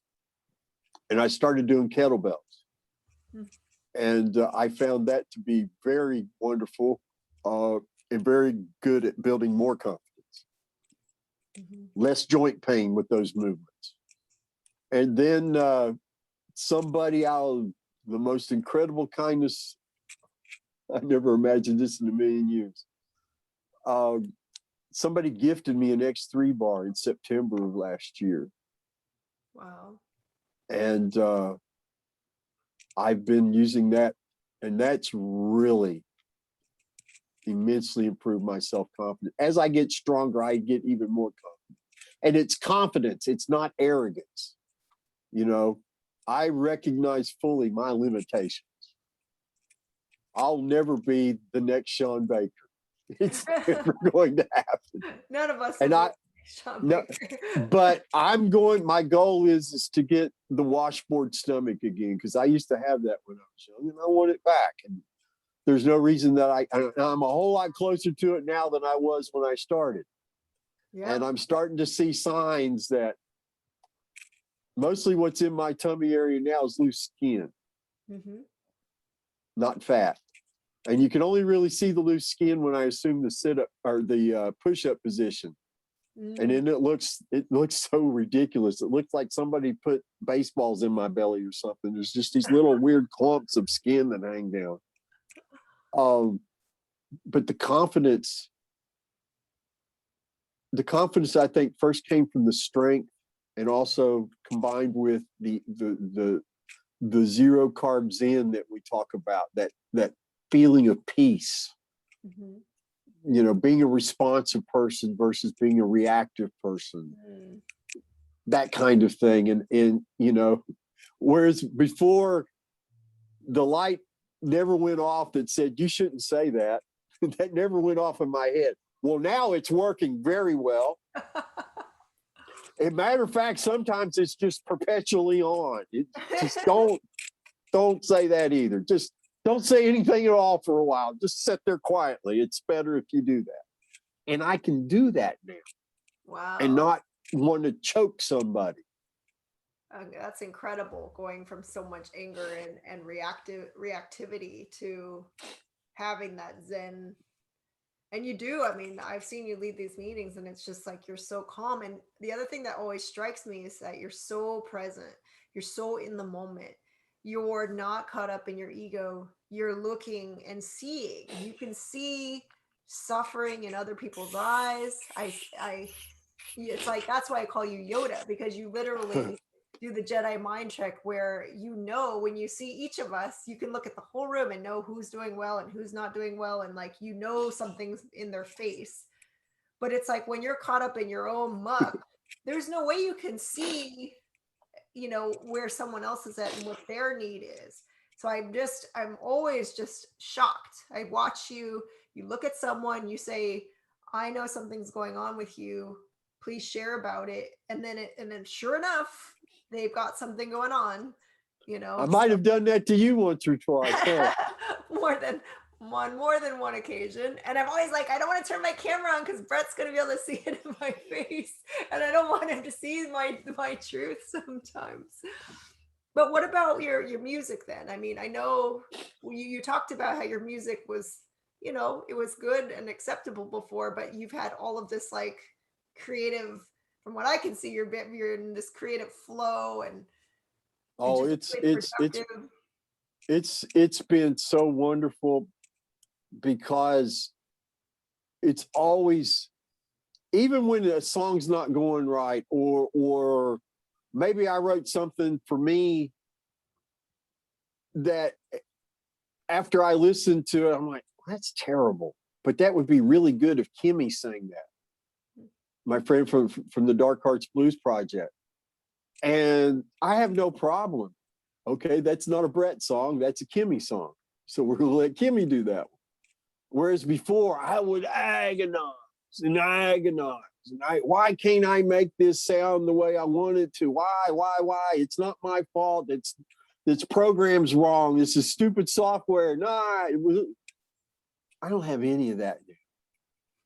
and I started doing kettlebells. And I found that to be very wonderful and very good at building more confidence. Less joint pain with those movements. And then somebody out of the most incredible kindness, I never imagined this in a million years. Somebody gifted me an X3 bar in September of last year. Wow. And I've been using that, and that's really immensely improved my self-confidence. As I get stronger, I get even more confident. And it's confidence, it's not arrogance. You know, I recognize fully my limitations. I'll never be the next Sean Baker. It's never going to happen. None of us. And but my goal is to get the washboard stomach again, because I used to have that when I was young, and I want it back. And there's no reason that I'm a whole lot closer to it now than I was when I started. Yeah. And I'm starting to see signs that mostly what's in my tummy area now is loose skin, not fat. And you can only really see the loose skin when I assume the sit-up or the push-up position. And then it looks so ridiculous. It looks like somebody put baseballs in my belly or something. There's just these little weird clumps of skin that hang down. But the confidence I think first came from the strength, and also combined with the zero carb zen that we talk about, that feeling of peace. You know, being a responsive person versus being a reactive person, that kind of thing. And you know, whereas before the light never went off that said you shouldn't say that, that never went off in my head. Well, now it's working very well. As a matter of fact, sometimes it's just perpetually on. Just don't say that either. Just don't say anything at all for a while. Just sit there quietly. It's better if you do that. And I can do that now. Wow. And not want to choke somebody. That's incredible, going from so much anger and reactivity to having that zen. And you do, I mean, I've seen you lead these meetings, and it's just like you're so calm. And the other thing that always strikes me is that you're so present. You're so in the moment. You're not caught up in your ego. You're looking and seeing. You can see suffering in other people's eyes. It's like, that's why I call you Yoda, because you literally do the Jedi mind trick, where, you know, when you see each of us, you can look at the whole room and know who's doing well and who's not doing well. And like, you know, something's in their face. But it's like, when you're caught up in your own muck, there's no way you can see, you know, where someone else is at and what their need is. So I'm always just shocked. I watch you look at someone, you say, I know something's going on with you, please share about it. And then sure enough, they've got something going on, you know. I might have done that to you once or twice. Huh? more than one occasion. And I'm always like, I don't want to turn my camera on because Brett's going to be able to see it in my face. And I don't want him to see my truth sometimes. But what about your music then? I mean, I know you talked about how your music was, you know, it was good and acceptable before, but you've had all of this like creative from what I can see, you're in this creative flow and Oh, just really productive. it's been so wonderful because it's always, even when a song's not going right, or maybe I wrote something for me that after I listened to it, I'm like, that's terrible. But that would be really good if Kimmy sang that. My friend from the Dark Hearts Blues Project. And I have no problem. Okay, that's not a Brett song, that's a Kimmy song. So we're gonna let Kimmy do that one. Whereas before I would agonize and agonize. And why can't I make this sound the way I want it to? Why? It's not my fault. This program's wrong. This is stupid software. Nah, I don't have any of that.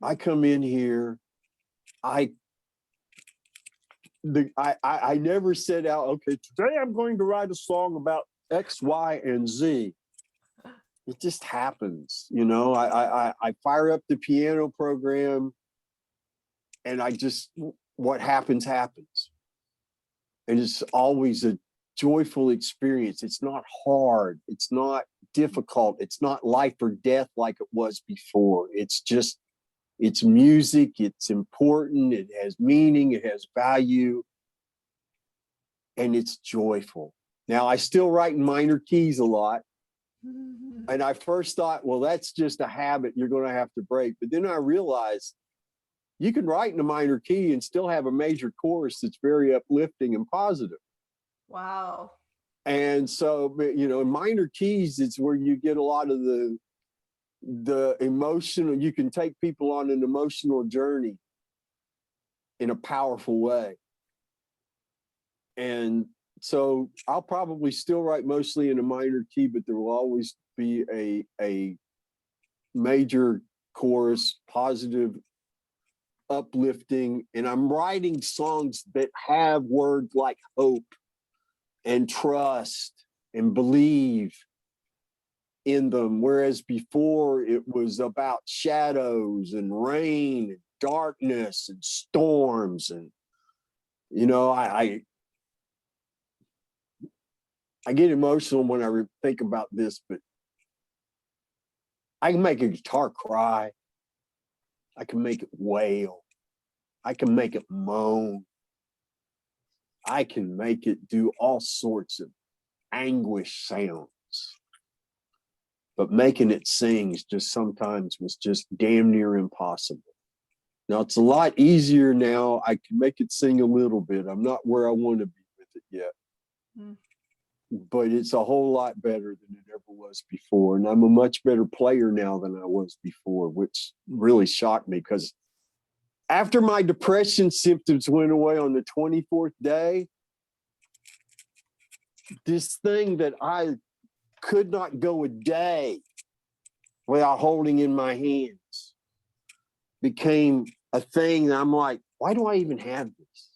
I come in here, I never set out, okay, today I'm going to write a song about X, Y, and Z. It just happens, you know. I fire up the piano program, and what happens. And it's always a joyful experience. It's not hard. It's not difficult. It's not life or death like it was before. It's music. It's important. It has meaning. It has value. And it's joyful. Now, I still write in minor keys a lot. And I first thought, well, that's just a habit you're going to have to break. But then I realized you can write in a minor key and still have a major chorus that's very uplifting and positive. Wow. And so, you know, in minor keys, it's where you get a lot of the emotional, you can take people on an emotional journey in a powerful way. And so I'll probably still write mostly in a minor key, but there will always be a major chorus, positive, uplifting. And I'm writing songs that have words like hope and trust and believe in them. Whereas before it was about shadows and rain and darkness and storms. And, you know, I get emotional when I think about this, but I can make a guitar cry. I can make it wail. I can make it moan. I can make it do all sorts of anguish sounds. But making it sing just sometimes was just damn near impossible. Now it's a lot easier now. I can make it sing a little bit. I'm not where I want to be with it yet. But it's a whole lot better than it ever was before. And I'm a much better player now than I was before, which really shocked me, because after my depression symptoms went away on the 24th day, this thing that I could not go a day without holding in my hands became a thing that I'm like, why do I even have this?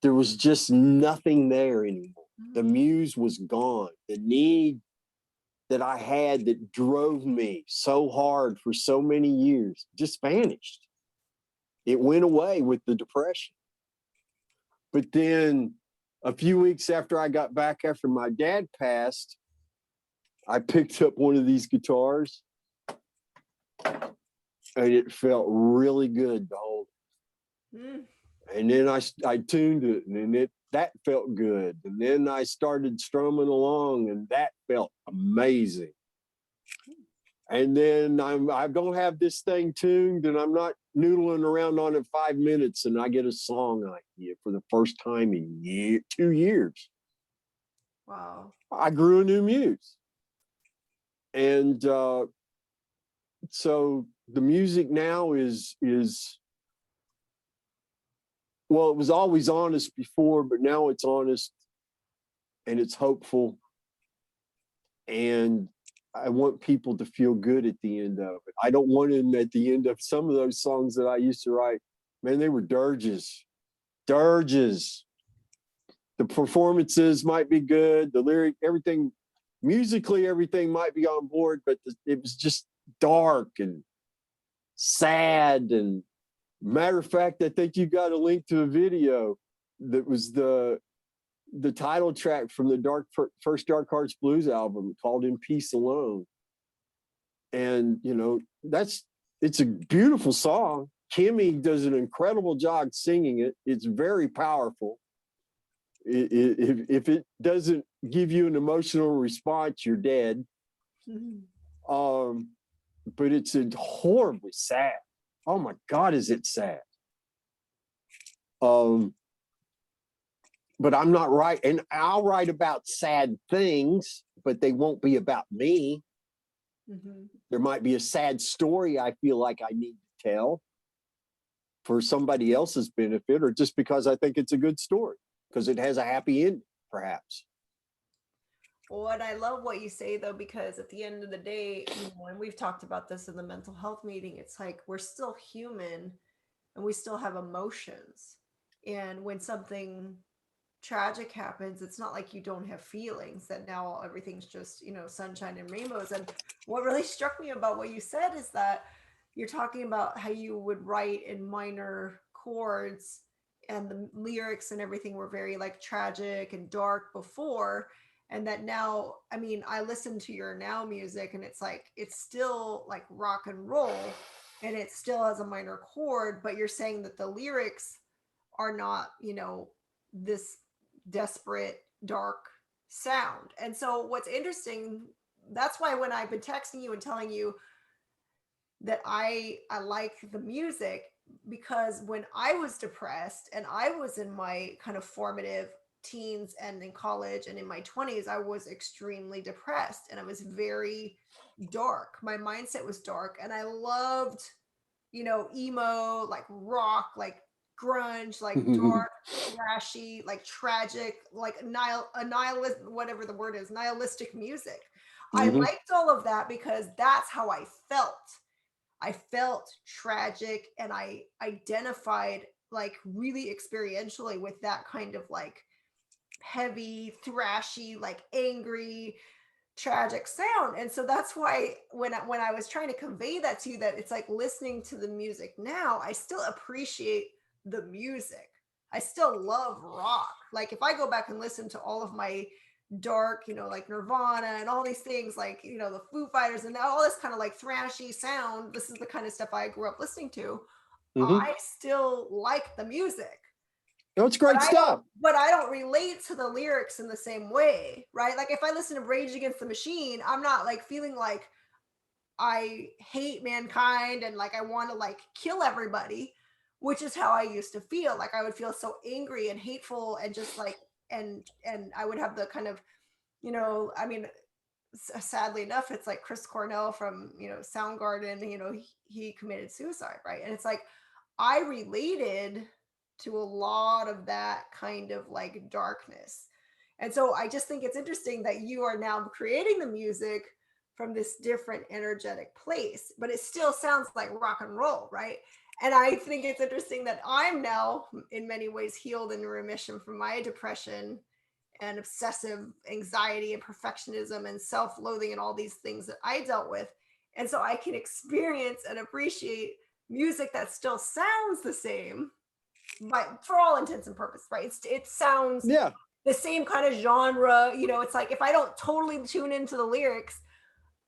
There was just nothing there anymore. The muse was gone. The need that I had that drove me so hard for so many years just vanished. It went away with the depression. But then a few weeks after I got back, after my dad passed, I picked up one of these guitars, and it felt really good to hold. And then I tuned it, and that felt good. And then I started strumming along, and that felt amazing. And then I don't have this thing tuned, and I'm not noodling around on it 5 minutes, and I get a song idea for the first time in 2 years. Wow. I grew a new muse. And so the music now is well, it was always honest before, but now it's honest and it's hopeful. And I want people to feel good at the end of it. I don't want them at the end of some of those songs that I used to write. Man, they were dirges. The performances might be good. The lyric, everything, musically, everything might be on board, but it was just dark and sad and Matter of fact, I think you got a link to a video that was the title track from the first Dark Hearts Blues album called In Peace Alone. And, you know, it's a beautiful song. Kimmy does an incredible job singing it. It's very powerful. If it doesn't give you an emotional response, you're dead. But it's horribly sad. Oh my God, is it sad? But I'm not right, and I'll write about sad things, but they won't be about me. There might be a sad story I feel like I need to tell for somebody else's benefit, or just because I think it's a good story, because it has a happy ending, perhaps. Well, and I love what you say, though, because at the end of the day, you know, and we've talked about this in the mental health meeting, it's like we're still human and we still have emotions. And when something tragic happens, it's not like you don't have feelings, that now everything's just, you know, sunshine and rainbows. And what really struck me about what you said is that you're talking about how you would write in minor chords and the lyrics and everything were very like tragic and dark before. And that now, I mean, I listen to your now music and it's like, it's still like rock and roll and it still has a minor chord, but you're saying that the lyrics are not, you know, this desperate, dark sound. And so what's interesting, that's why when I've been texting you and telling you that I like the music, because when I was depressed and I was in my kind of formative teens and in college and in my 20s, I was extremely depressed and I was very dark. My mindset was dark and I loved, you know, emo, like rock, like grunge, like dark, thrashy, like tragic, like nihilist, whatever the word is, nihilistic music. I liked all of that because that's how I felt. I felt tragic and I identified like really experientially with that kind of like heavy, thrashy, like angry, tragic sound. And so that's why when I was trying to convey that to you, that it's like listening to the music now, I still appreciate the music. I still love rock. Like if I go back and listen to all of my dark, you know, like Nirvana and all these things, like, you know, the Foo Fighters and all this kind of like thrashy sound, this is the kind of stuff I grew up listening to. I still like the music. No, it's great stuff. But I don't relate to the lyrics in the same way, right? Like if I listen to Rage Against the Machine, I'm not like feeling like I hate mankind and like I want to like kill everybody, which is how I used to feel. Like I would feel so angry and hateful and just like and I would have the kind of, you know, I mean, sadly enough, it's like Chris Cornell from, you know, Soundgarden, you know, he committed suicide, right? And it's like I related to a lot of that kind of like darkness. And so I just think it's interesting that you are now creating the music from this different energetic place, but it still sounds like rock and roll, right? And I think it's interesting that I'm now in many ways healed and in remission from my depression and obsessive anxiety and perfectionism and self-loathing and all these things that I dealt with. And so I can experience and appreciate music that still sounds the same, but for all intents and purposes, right? It sounds the same kind of genre, you know, it's like if I don't totally tune into the lyrics,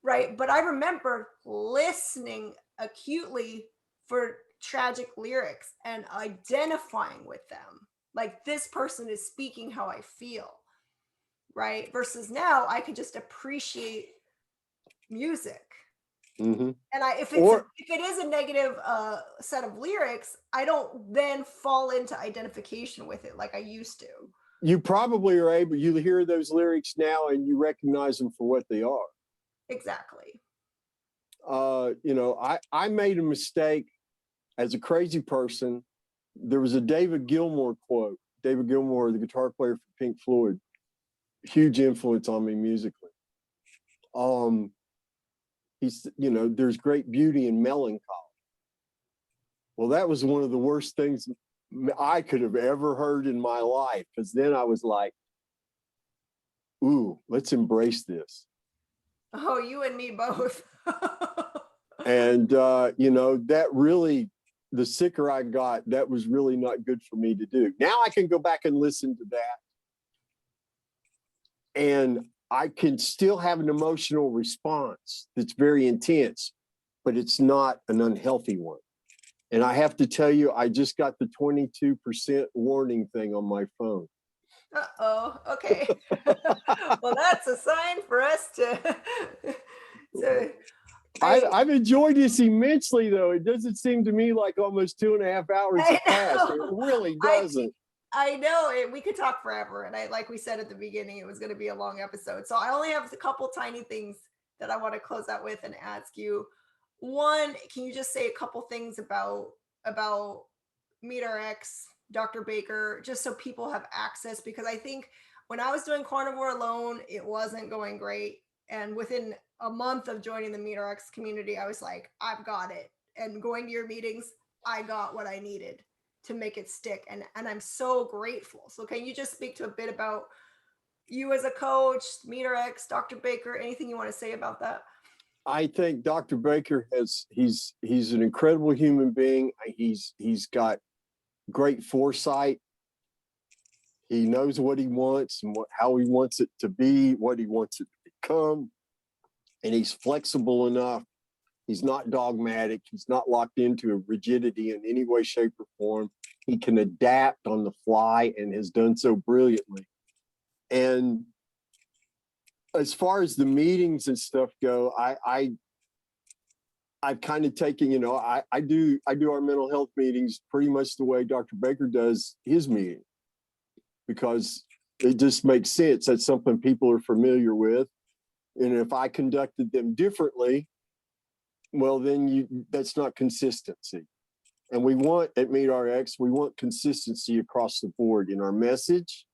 right? But I remember listening acutely for tragic lyrics and identifying with them. Like this person is speaking how I feel, right? Versus now I could just appreciate music. And if it is a negative set of lyrics, I don't then fall into identification with it like I used to. You probably are able, you hear those lyrics now and you recognize them for what they are. Exactly. You know, I made a mistake as a crazy person. There was a David Gilmour quote. David Gilmour, the guitar player for Pink Floyd, huge influence on me musically. He's, you know, there's great beauty in melancholy. Well, that was one of the worst things I could have ever heard in my life, because then I was like, ooh, let's embrace this. Oh, you and me both. And, you know, that really the sicker I got, that was really not good for me to do. Now I can go back and listen to that, and I can still have an emotional response that's very intense, but it's not an unhealthy one. And I have to tell you, I just got the 22% warning thing on my phone. Uh-oh. Okay. Well, that's a sign for us to to I've enjoyed this immensely, though. It doesn't seem to me like almost 2.5 hours have passed. It really doesn't. I know it, we could talk forever. And like we said at the beginning, it was going to be a long episode. So I only have a couple tiny things that I want to close out with and ask you. One, can you just say a couple things about MeatRx, Dr. Baker, just so people have access? Because I think when I was doing carnivore alone, it wasn't going great. And within a month of joining the MeatRx community, I was like, I've got it. And going to your meetings, I got what I needed to make it stick. And I'm so grateful. So can you just speak to a bit about you as a coach, MeatRx, Dr. Baker, anything you want to say about that? I think Dr. Baker he's an incredible human being. He's got great foresight. He knows what he wants and how he wants it to be, what he wants it to become. And he's flexible enough. He's not dogmatic. He's not locked into a rigidity in any way, shape, or form. He can adapt on the fly and has done so brilliantly. And as far as the meetings and stuff go, I've kind of taken, I do our mental health meetings pretty much the way Dr. Baker does his meeting, because it just makes sense. That's something people are familiar with. And if I conducted them differently, well, then that's not consistency. And we want at MeatRx, we want consistency across the board in our message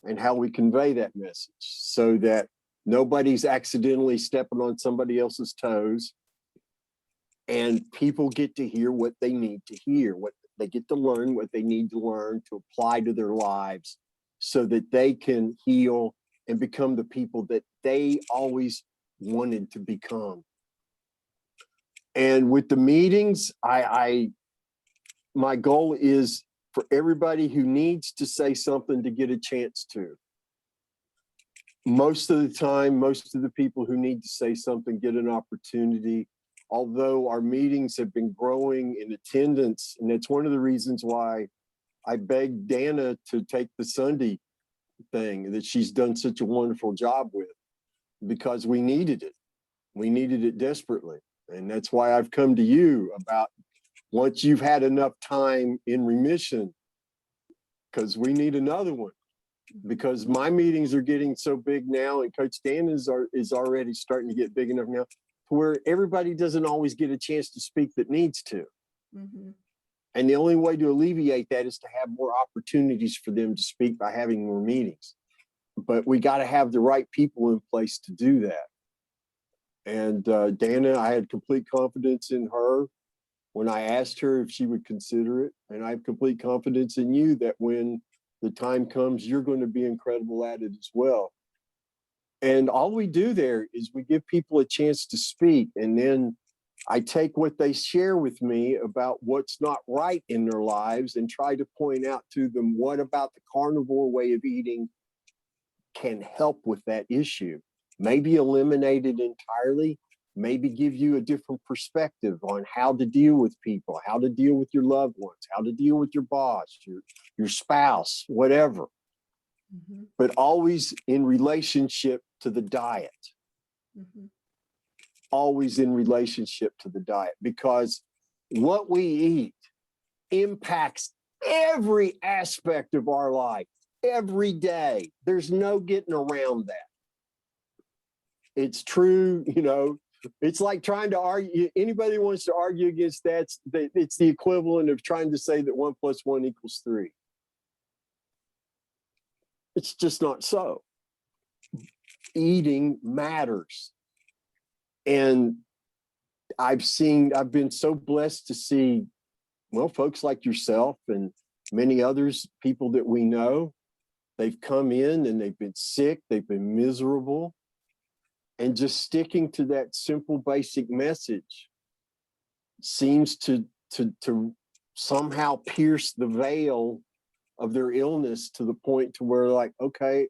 and how we convey that message, so that nobody's accidentally stepping on somebody else's toes, and people get to hear what they need to hear, what they get to learn, what they need to learn to apply to their lives, so that they can heal and become the people that they always wanted to become. And with the meetings, my goal is for everybody who needs to say something to get a chance to. Most of the time, most of the people who need to say something get an opportunity. Although our meetings have been growing in attendance, and it's one of the reasons why I begged Dana to take the Sunday thing that she's done such a wonderful job with, because we needed it. We needed it desperately. And that's why I've come to you about, once you've had enough time in remission, because we need another one. Because my meetings are getting so big now, and Coach Dan is already starting to get big enough now, where everybody doesn't always get a chance to speak that needs to. Mm-hmm. And the only way to alleviate that is to have more opportunities for them to speak by having more meetings. But we got to have the right people in place to do that. And Dana, I had complete confidence in her when I asked her if she would consider it. And I have complete confidence in you that when the time comes, you're going to be incredible at it as well. And all we do there is we give people a chance to speak. And then I take what they share with me about what's not right in their lives and try to point out to them what about the carnivore way of eating can help with that issue. Maybe eliminate it entirely, maybe give you a different perspective on how to deal with people, how to deal with your loved ones, how to deal with your boss, your spouse, whatever. Mm-hmm. But always in relationship to the diet. Mm-hmm. Always in relationship to the diet, because what we eat impacts every aspect of our life every day. There's no getting around that. It's true, it's like trying to argue. Anybody who wants to argue against that, it's the equivalent of trying to say that 1 + 1 = 3. It's just not so. Eating matters. And I've been so blessed to see, folks like yourself and many others, people that we know, they've come in and they've been sick, they've been miserable. And just sticking to that simple, basic message seems to somehow pierce the veil of their illness to the point to where like, okay,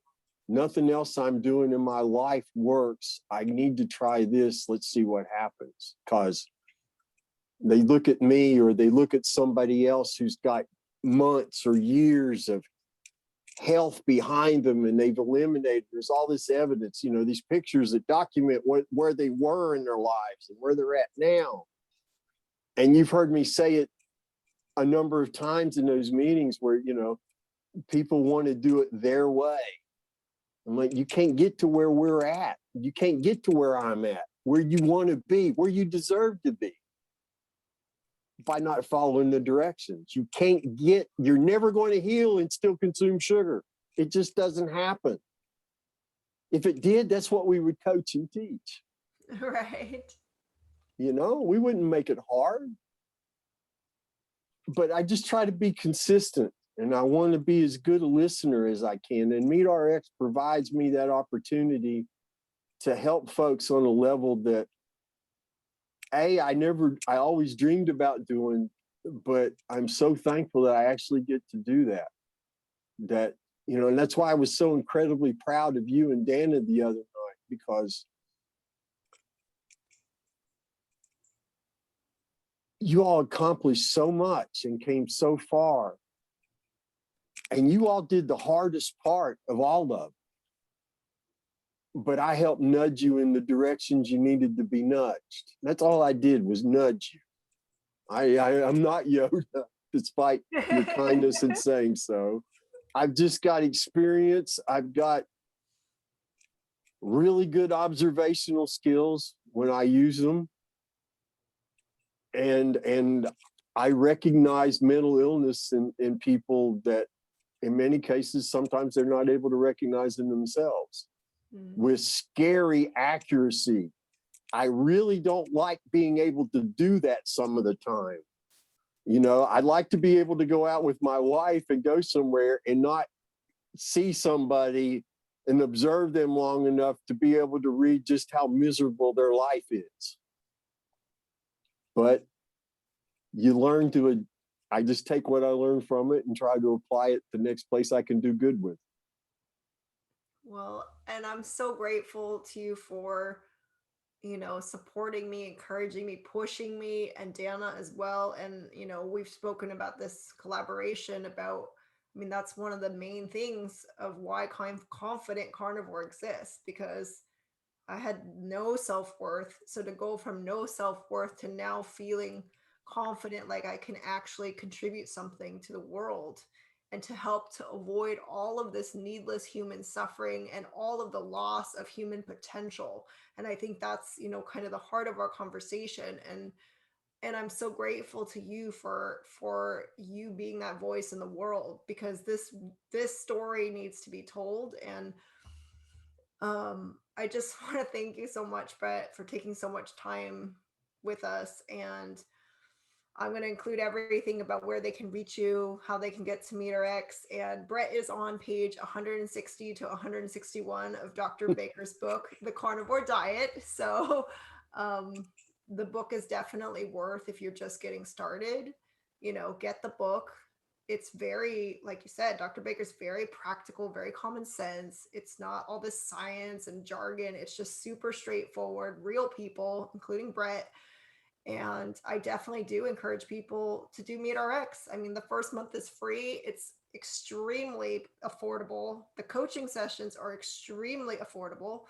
nothing else I'm doing in my life works. I need to try this. Let's see what happens. Because they look at me or they look at somebody else who's got months or years of health behind them and they've eliminated, there's all this evidence, you know, these pictures that document where they were in their lives and where they're at now. And you've heard me say it a number of times in those meetings where, you know, people want to do it their way. I'm like, you can't get to where we're at. You can't get to where I'm at, where you want to be, where you deserve to be, by not following the directions. You can't get, you're never going to heal and still consume sugar. It just doesn't happen. If it did, that's what we would coach and teach. Right. You know, we wouldn't make it hard. But I just try to be consistent, and I want to be as good a listener as I can. And MeatRx provides me that opportunity to help folks on a level that I always dreamed about doing, but I'm so thankful that I actually get to do that. That, you know, and that's why I was so incredibly proud of you and Dana the other night, because you all accomplished so much and came so far. And you all did the hardest part of all of it. But I helped nudge you in the directions you needed to be nudged. That's all I did, was nudge you. I'm not Yoda, despite your kindness in saying so. I've just got experience. I've got really good observational skills when I use them. And I recognize mental illness in people that in many cases, sometimes they're not able to recognize in themselves. With scary accuracy. I really don't like being able to do that some of the time. You know, I'd like to be able to go out with my wife and go somewhere and not see somebody and observe them long enough to be able to read just how miserable their life is. But you learn to, I just take what I learned from it and try to apply it the next place I can do good with. Well, and I'm so grateful to you for, you know, supporting me, encouraging me, pushing me, and Dana as well. And, you know, we've spoken about this collaboration about, I mean, that's one of the main things of why Confident Carnivore exists, because I had no self-worth. So to go from no self-worth to now feeling confident, like I can actually contribute something to the world and to help to avoid all of this needless human suffering and all of the loss of human potential. And I think that's, you know, kind of the heart of our conversation. And I'm so grateful to you for you being that voice in the world, because this story needs to be told. And I just want to thank you so much, Brett, for taking so much time with us. And I'm going to include everything about where they can reach you, how they can get to MeatRx. And Brett is on page 160 to 161 of Dr. Baker's book, The Carnivore Diet. So the book is definitely worth, if you're just getting started, you know, get the book. It's very, like you said, Dr. Baker's very practical, very common sense. It's not all this science and jargon. It's just super straightforward, real people, including Brett. And I definitely do encourage people to do MeatRx. I mean, the first month is free. It's extremely affordable. The coaching sessions are extremely affordable.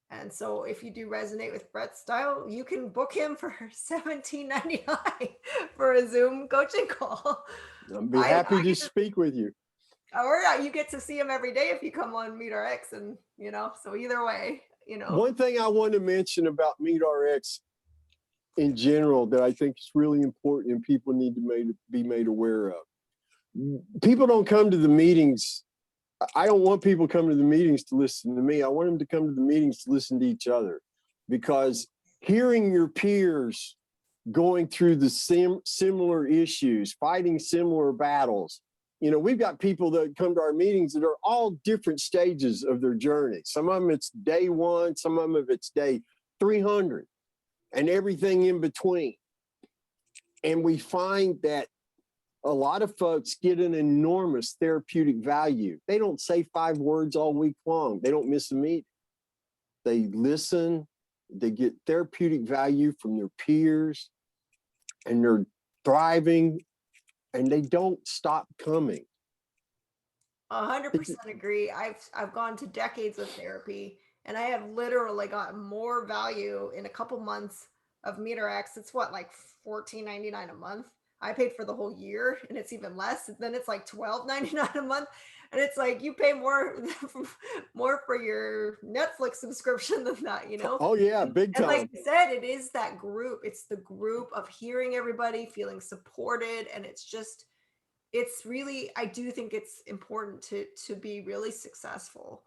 And so if you do resonate with Brett's style, you can book him for $17.99 for a Zoom coaching call. I'll be happy to speak with you. Or you get to see him every day if you come on MeatRx. And, you know, so either way, you know. One thing I want to mention about MeatRx in general that I think is really important and people need to be made aware of. People don't come to the meetings. I don't want people coming to the meetings to listen to me. I want them to come to the meetings to listen to each other, because hearing your peers going through the similar issues, fighting similar battles. You know, we've got people that come to our meetings that are all different stages of their journey. Some of them it's day 1, some of them it's day 300, and everything in between. And we find that A lot of folks get an enormous therapeutic value. They don't say 5 words all week long. They don't miss a meeting. They listen. They get therapeutic value from their peers, and they're thriving, and they don't stop coming. 100% agree. I've gone to decades of therapy, and I have literally gotten more value in a couple months of MeatRx. It's what, like $14.99 a month. I paid for the whole year, and it's even less. Then it's like $12.99 a month, and it's like you pay more more for your Netflix subscription than that, you know. Oh yeah, big And like time. you said, it is that group. It's the group of hearing everybody, feeling supported, and it's really, I do think it's important to be really successful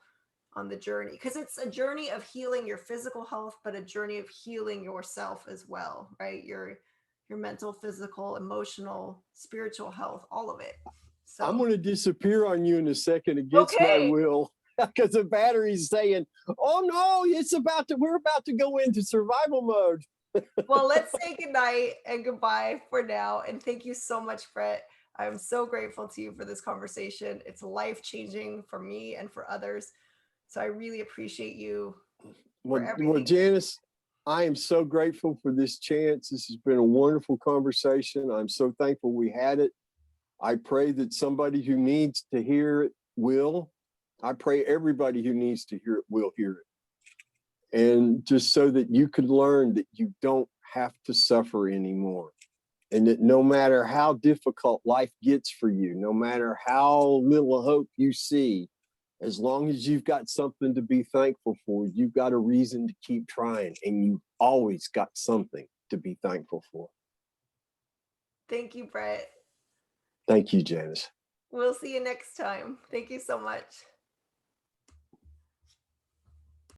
on the journey, because it's a journey of healing your physical health, but a journey of healing yourself as well, right? Your mental, physical, emotional, spiritual health, all of it. I'm So going to disappear on you in a second against my okay, will, because the battery's saying, "Oh no, we're about to go into survival mode." well, let's say goodnight and goodbye for now, and thank you so much, Brett. I'm so grateful to you for this conversation. It's life changing for me and for others, so I really appreciate you for Well, everything. Janice, I am so grateful for this chance. This has been a wonderful conversation. I'm so thankful we had it. I pray that somebody who needs to hear it will. I pray everybody who needs to hear it will hear it. And just so that you could learn that you don't have to suffer anymore. And that no matter how difficult life gets for you, no matter how little hope you see, as long as you've got something to be thankful for, you've got a reason to keep trying, and you've always got something to be thankful for. Thank you, Brett. Thank you, Janice. We'll see you next time. Thank you so much.